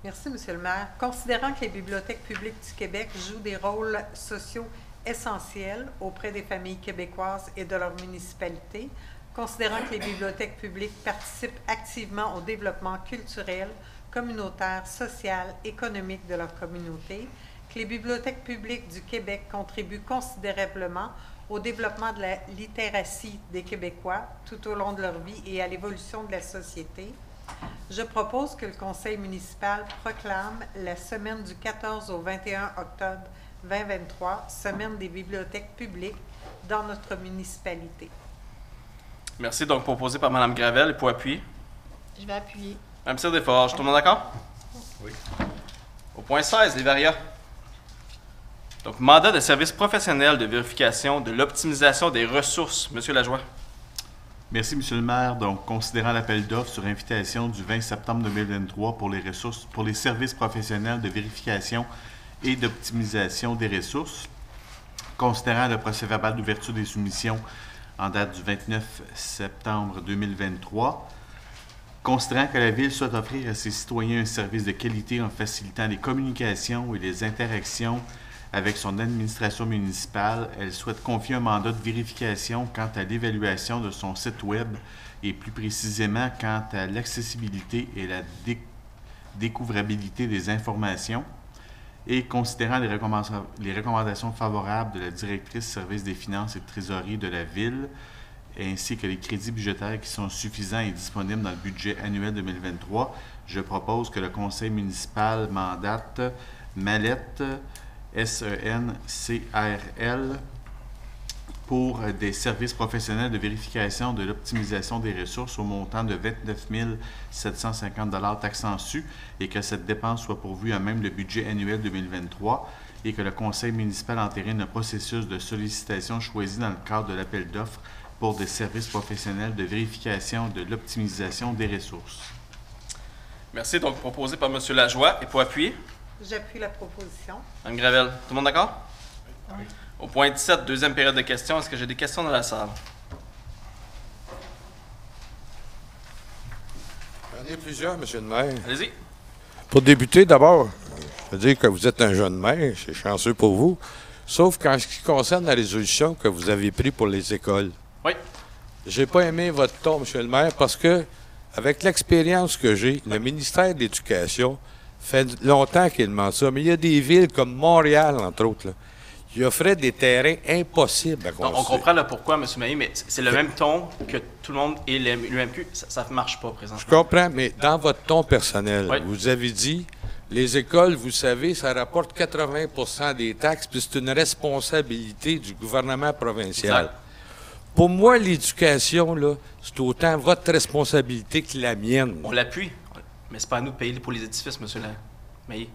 Merci, Monsieur le maire. Considérant que les bibliothèques publiques du Québec jouent des rôles sociaux essentiels auprès des familles québécoises et de leur municipalité, considérant que les bibliothèques publiques participent activement au développement culturel, communautaire, social, économique de leur communauté, que les bibliothèques publiques du Québec contribuent considérablement au développement de la littératie des Québécois tout au long de leur vie et à l'évolution de la société, Je propose que le conseil municipal proclame la semaine du 14 au 21 octobre 2023, semaine des bibliothèques publiques dans notre municipalité. Merci. Donc, proposé par Mme Gravel. Et pour appuyer? Je vais appuyer. Mme Cyr Desforges, tout le monde d'accord? Oui. Au point 16, les variants. Donc, mandat de service professionnel de vérification de l'optimisation des ressources. Monsieur Lajoie. Merci, Monsieur le maire. Donc, considérant l'appel d'offres sur invitation du 20 septembre 2023 pour les services professionnels de vérification et d'optimisation des ressources, considérant le procès-verbal d'ouverture des soumissions en date du 29 septembre 2023, considérant que la Ville souhaite offrir à ses citoyens un service de qualité en facilitant les communications et les interactions avec son administration municipale, elle souhaite confier un mandat de vérification quant à l'évaluation de son site Web et plus précisément quant à l'accessibilité et la découvrabilité des informations. Et considérant les recommandations favorables de la directrice service des finances et de trésorerie de la Ville, ainsi que les crédits budgétaires qui sont suffisants et disponibles dans le budget annuel 2023, je propose que le conseil municipal mandate Mallette SENCRL pour des services professionnels de vérification de l'optimisation des ressources au montant de 29 750 $ taxant su et que cette dépense soit pourvue à même le budget annuel 2023 et que le conseil municipal entérine un processus de sollicitation choisi dans le cadre de l'appel d'offres pour des services professionnels de vérification de l'optimisation des ressources. Merci. Donc, proposé par M. Lajoie. Et pour appuyer? J'appuie la proposition. Mme Gravel, tout le monde d'accord? Oui. Au point 17, deuxième période de questions. Est-ce que j'ai des questions dans la salle? J'en ai plusieurs, M. le maire. Allez-y. Pour débuter, d'abord, je veux dire que vous êtes un jeune maire, c'est chanceux pour vous, sauf qu'en ce qui concerne la résolution que vous avez prise pour les écoles. Oui. J'ai pas aimé votre ton, M. le maire, parce que, avec l'expérience que j'ai, le ministère de l'Éducation fait longtemps qu'il demande ça, mais il y a des villes comme Montréal, entre autres, là, qui offraient des terrains impossibles à construire. On comprend le pourquoi, M. Mailly, mais c'est le même ton que tout le monde et l'UMQ. Ça ne marche pas présentement. Je comprends, mais dans votre ton personnel, Oui. vous avez dit, les écoles, vous savez, ça rapporte 80 des taxes, puis c'est une responsabilité du gouvernement provincial. Exact. Pour moi, l'éducation, là, c'est autant votre responsabilité que la mienne. On l'appuie, mais c'est pas à nous de payer pour les édifices, M. Mailly.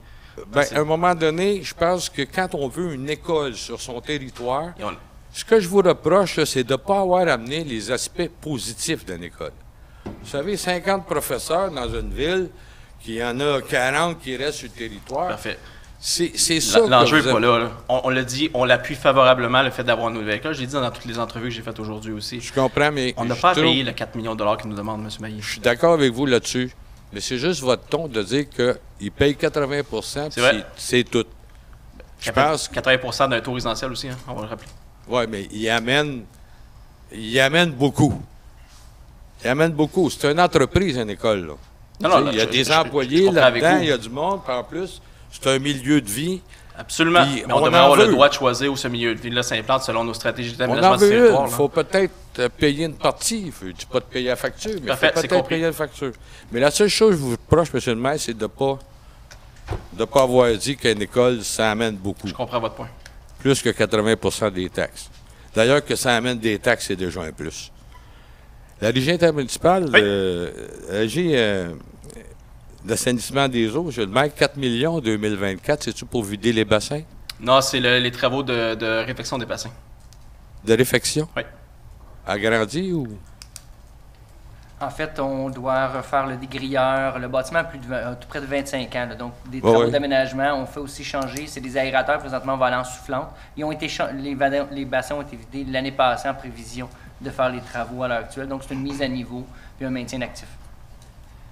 Ben, à un moment donné, je pense que quand on veut une école sur son territoire, Et on- ce que je vous reproche, là, c'est de ne pas avoir amené les aspects positifs d'une école. Vous savez, 50 professeurs dans une ville, qu'il y en a 40 qui restent sur le territoire, Parfait. c'est ça que L'enjeu vous n'est pas avez- là. On l'a dit, on l'appuie favorablement, le fait d'avoir une nouvelle école. Je l'ai dit dans toutes les entrevues que j'ai faites aujourd'hui aussi. Je comprends, mais On n'a je pas à trouve- payer le 4 millions de dollars qu'il nous demande, M. Mailly. Je suis d'accord avec vous là-dessus, mais c'est juste votre ton de dire qu'ils payent 80 puis C'est vrai. c'est tout. Je pense 80 d'un taux résidentiel aussi, hein, on va le rappeler. Oui, mais ils amènent beaucoup. Ils amènent beaucoup. C'est une entreprise, une école. Là. Non, Tu sais, non, il y a je des employés comprends avec là-dedans, vous. il y a du monde, puis en plus, c'est un milieu de vie. Absolument. Puis Mais on on devrait en avoir le veut. droit de choisir où ce milieu de vie-là s'implante selon nos stratégies On d'aménagement en du veut territoire. une. Il là. faut peut-être payer une partie. Il ne faut pas te payer la facture, mais il Parfait, faut c'est peut-être compris. payer la facture. Mais la seule chose que je vous reproche, M. le maire, c'est de ne pas avoir dit qu'une école, ça amène beaucoup. Je comprends votre point. Plus que 80 des taxes. D'ailleurs, que ça amène des taxes, c'est déjà un plus. La régie intermunicipale, Oui. la régie d'assainissement des eaux, je le mets 4 millions en 2024, c'est-tu pour vider les bassins Non, c'est les travaux de réfection des bassins. de réfection? Oui. Agrandis ou? En fait, on doit refaire le dégrilleur. Le bâtiment a tout près de 25 ans. Là. Donc, des Ouais, travaux ouais. d'aménagement. On fait aussi changer. C'est des aérateurs présentement volant soufflante. Ils ont été les bassins ont été vidés l'année passée en prévision de faire les travaux à l'heure actuelle. Donc, c'est une mise à niveau puis un maintien actif.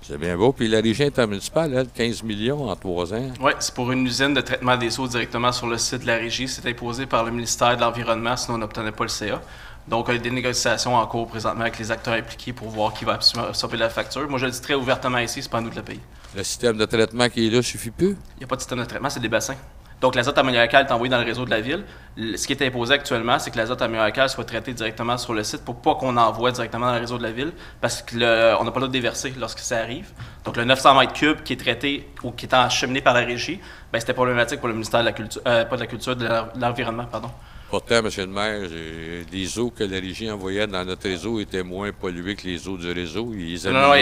C'est bien beau. Puis la régie intermunicipale, elle, 15 millions en 3 ans. Oui, c'est pour une usine de traitement des eaux directement sur le site de la régie. C'est imposé par le ministère de l'Environnement, sinon on n'obtenait pas le CA. Donc, il y a des négociations en cours présentement avec les acteurs impliqués pour voir qui va absorber la facture. Moi, je le dis très ouvertement ici, c'est pas à nous de la payer. Le système de traitement qui est là suffit plus. Il n'y a pas de système de traitement, c'est des bassins. Donc, l'azote ammoniacal est envoyé dans le réseau de la ville. Ce qui est imposé actuellement, c'est que l'azote ammoniacal soit traité directement sur le site pour pas qu'on envoie directement dans le réseau de la ville, parce qu'on n'a pas le droit de déverser lorsque ça arrive. Donc, le 900 mètres cubes qui est traité ou qui est acheminé par la régie, ben, c'était problématique pour le ministère de la Culture, pas de la Culture, de l'Environnement, pardon. Pourtant, M. le maire, les eaux que la régie envoyait dans notre réseau étaient moins polluées que les eaux du réseau. Non,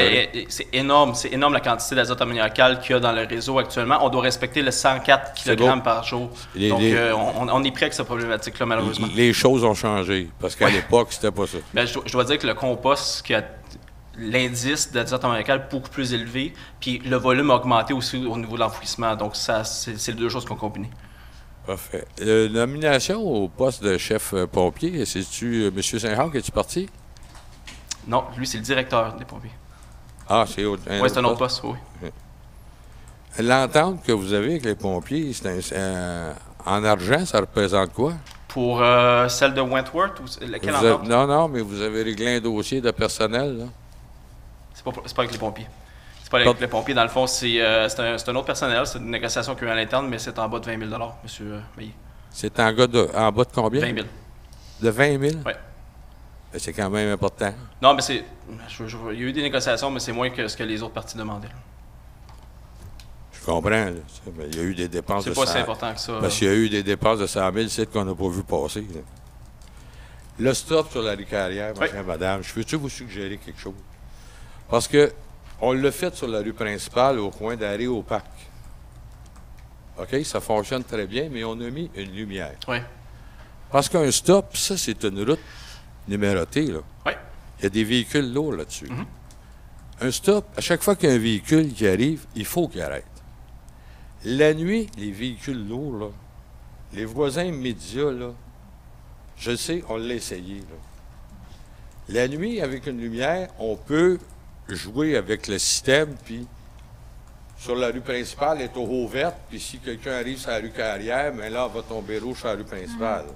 c'est énorme la quantité d'azote ammoniacal qu'il y a dans le réseau actuellement. On doit respecter le 104 kg par jour. Donc, on est prêt avec cette problématique-là, malheureusement. Les choses ont changé, parce qu'à l'époque, c'était pas ça. Ben, je dois dire que le compost, qui a l'indice d'azote ammoniacal beaucoup plus élevé, puis le volume a augmenté aussi au niveau de l'enfouissement. Donc, c'est les deux choses qu'on combine. Parfait. Nomination au poste de chef pompier, c'est-tu M. Saint-Jean qui est-tu parti? Non, lui, c'est le directeur des pompiers. Ah, c'est oui, c'est un autre poste, oui. L'entente que vous avez avec les pompiers, en argent, ça représente quoi? Pour celle de Wentworth ou laquelle entente? Non, mais vous avez réglé un dossier de personnel, là? C'est pas avec les pompiers. C'est pas avec les pompiers, dans le fond, c'est un autre personnel, c'est une négociation qu'il y a eu à l'interne, mais c'est en bas de 20 000 $, M. Maillet. C'est en bas de combien? 20 000. De 20 000? Oui. C'est quand même important. Non, mais il y a eu des négociations, mais c'est moins que ce que les autres parties demandaient. Je comprends, là, mais il y a eu des dépenses de 100 000. C'est pas si important que ça. Parce qu'il y a eu des dépenses de 100 000, c'est qu'on n'a pas vu passer. Là. Le stop sur la rue Carrière, madame, je veux-tu vous suggérer quelque chose? Parce que on l'a fait sur la rue principale, au coin d'arrêt au parc. OK? Ça fonctionne très bien, mais on a mis une lumière. Oui. Parce qu'un stop, ça, c'est une route numérotée, là. Oui. Il y a des véhicules lourds là-dessus. Un stop, à chaque fois qu'il y a un véhicule qui arrive, il faut qu'il arrête. La nuit, les véhicules lourds, là, les voisins immédiats, là, je le sais, on l'a essayé, là. La nuit, avec une lumière, on peut jouer avec le système, puis sur la rue principale, elle est au haut verte, puis si quelqu'un arrive sur la rue Carrière, bien là, on va tomber rouge sur la rue principale.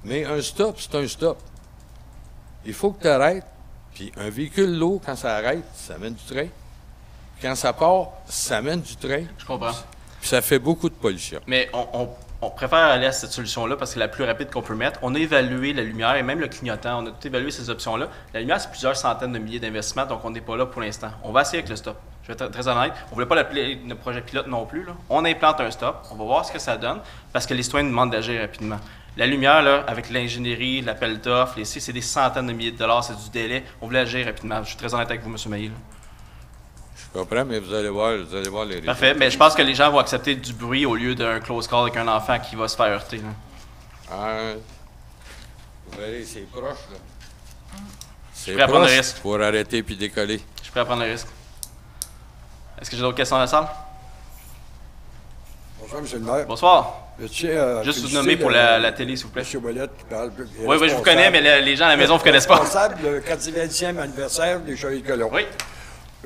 Mais un stop, c'est un stop. Il faut que tu arrêtes, puis un véhicule lourd, quand ça arrête, ça mène du train. Quand ça part, ça mène du train. Je comprends. Puis ça fait beaucoup de pollution. Mais on préfère aller à cette solution-là parce que c'est la plus rapide qu'on peut mettre. On a évalué la lumière et même le clignotant. On a tout évalué ces options-là. La lumière, c'est plusieurs centaines de milliers d'investissements, donc on n'est pas là pour l'instant. On va essayer avec le stop. Je vais être très honnête. On ne voulait pas l'appeler notre projet pilote non plus, là. On implante un stop. On va voir ce que ça donne parce que les citoyens demandent d'agir rapidement. La lumière, là, avec l'ingénierie, l'appel d'offres, c'est des centaines de milliers de dollars, c'est du délai. On voulait agir rapidement. Je suis très honnête avec vous, M. Maillet. Je comprends, mais vous allez voir les résultats. Parfait, mais je pense que les gens vont accepter du bruit au lieu d'un close call avec un enfant qui va se faire heurter. Là. Vous verrez, c'est proche, là. Je suis prêt à prendre le risque. Pour arrêter puis décoller. Je suis prêt à prendre le risque. Est-ce que j'ai d'autres questions dans la salle? Bonsoir, M. le maire. Bonsoir. Juste vous nommer pour la télé, s'il vous plaît. M. Ouellet qui parle. Oui, je vous connais, mais les gens à la maison ne vous connaissent pas. Responsable du 90e anniversaire des Chevaliers de Colomb. Oui.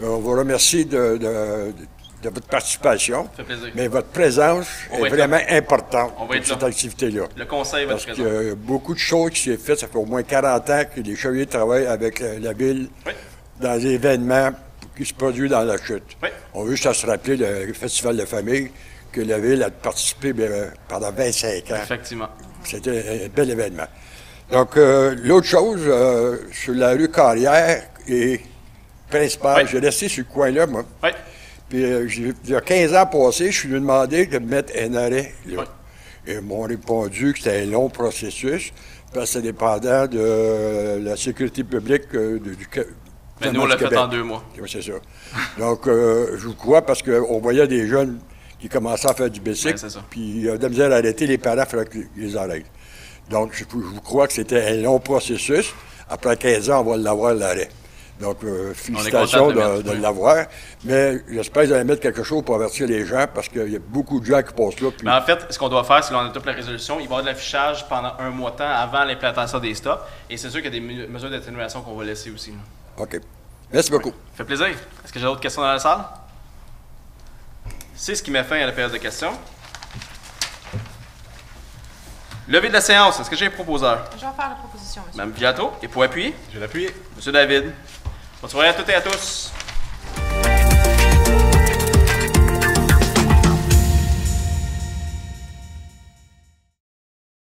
On vous remercie de votre participation. Ça fait plaisir. Mais votre présence est vraiment importante pour cette activité-là. Le conseil va être présent. Parce qu'il y a beaucoup de choses qui sont faites. Ça fait au moins 40 ans que les Chevaliers travaillent avec la Ville dans des événements qui se produisent dans la chute. Oui. On veut juste à se rappeler le Festival de famille que la Ville a participé pendant 25 ans. Effectivement. C'était un bel événement. Donc, l'autre chose, sur la rue Carrière et principale, j'ai resté sur ce coin-là, moi. Oui. Puis, il y a 15 ans passés, je suis venu demander de mettre un arrêt là. Oui. Et ils m'ont répondu que c'était un long processus, parce que c'est dépendant de la sécurité publique du mais nous, on l'a fait en 2 mois. Oui, c'est ça. Donc, je vous crois, parce qu'on voyait des jeunes qui commençaient à faire du bicycle, puis il y a de la misère à arrêter, les parents, il fallait qu'ils les arrêtent. Donc, je vous crois que c'était un long processus. Après 15 ans, on va l'avoir, l'arrêt. Donc, félicitations de l'avoir. Mais j'espère que vous allez mettre quelque chose pour avertir les gens, parce qu'il y a beaucoup de gens qui passent là. Puis... Mais en fait, ce qu'on doit faire, c'est qu'on adopte la résolution. Il va y avoir de l'affichage pendant 1 mois de temps avant l'implantation des stops. Et c'est sûr qu'il y a des mesures d'atténuation qu'on va laisser aussi. Là. OK. Merci beaucoup. Ça fait plaisir. Est-ce que j'ai d'autres questions dans la salle? C'est ce qui met fin à la période de questions. Levée de la séance. Est-ce que j'ai un proposeur? Je vais faire la proposition, monsieur. Mme Piatto. Et pour appuyer? Je vais l'appuyer. Monsieur David. Bonne soirée à toutes et à tous.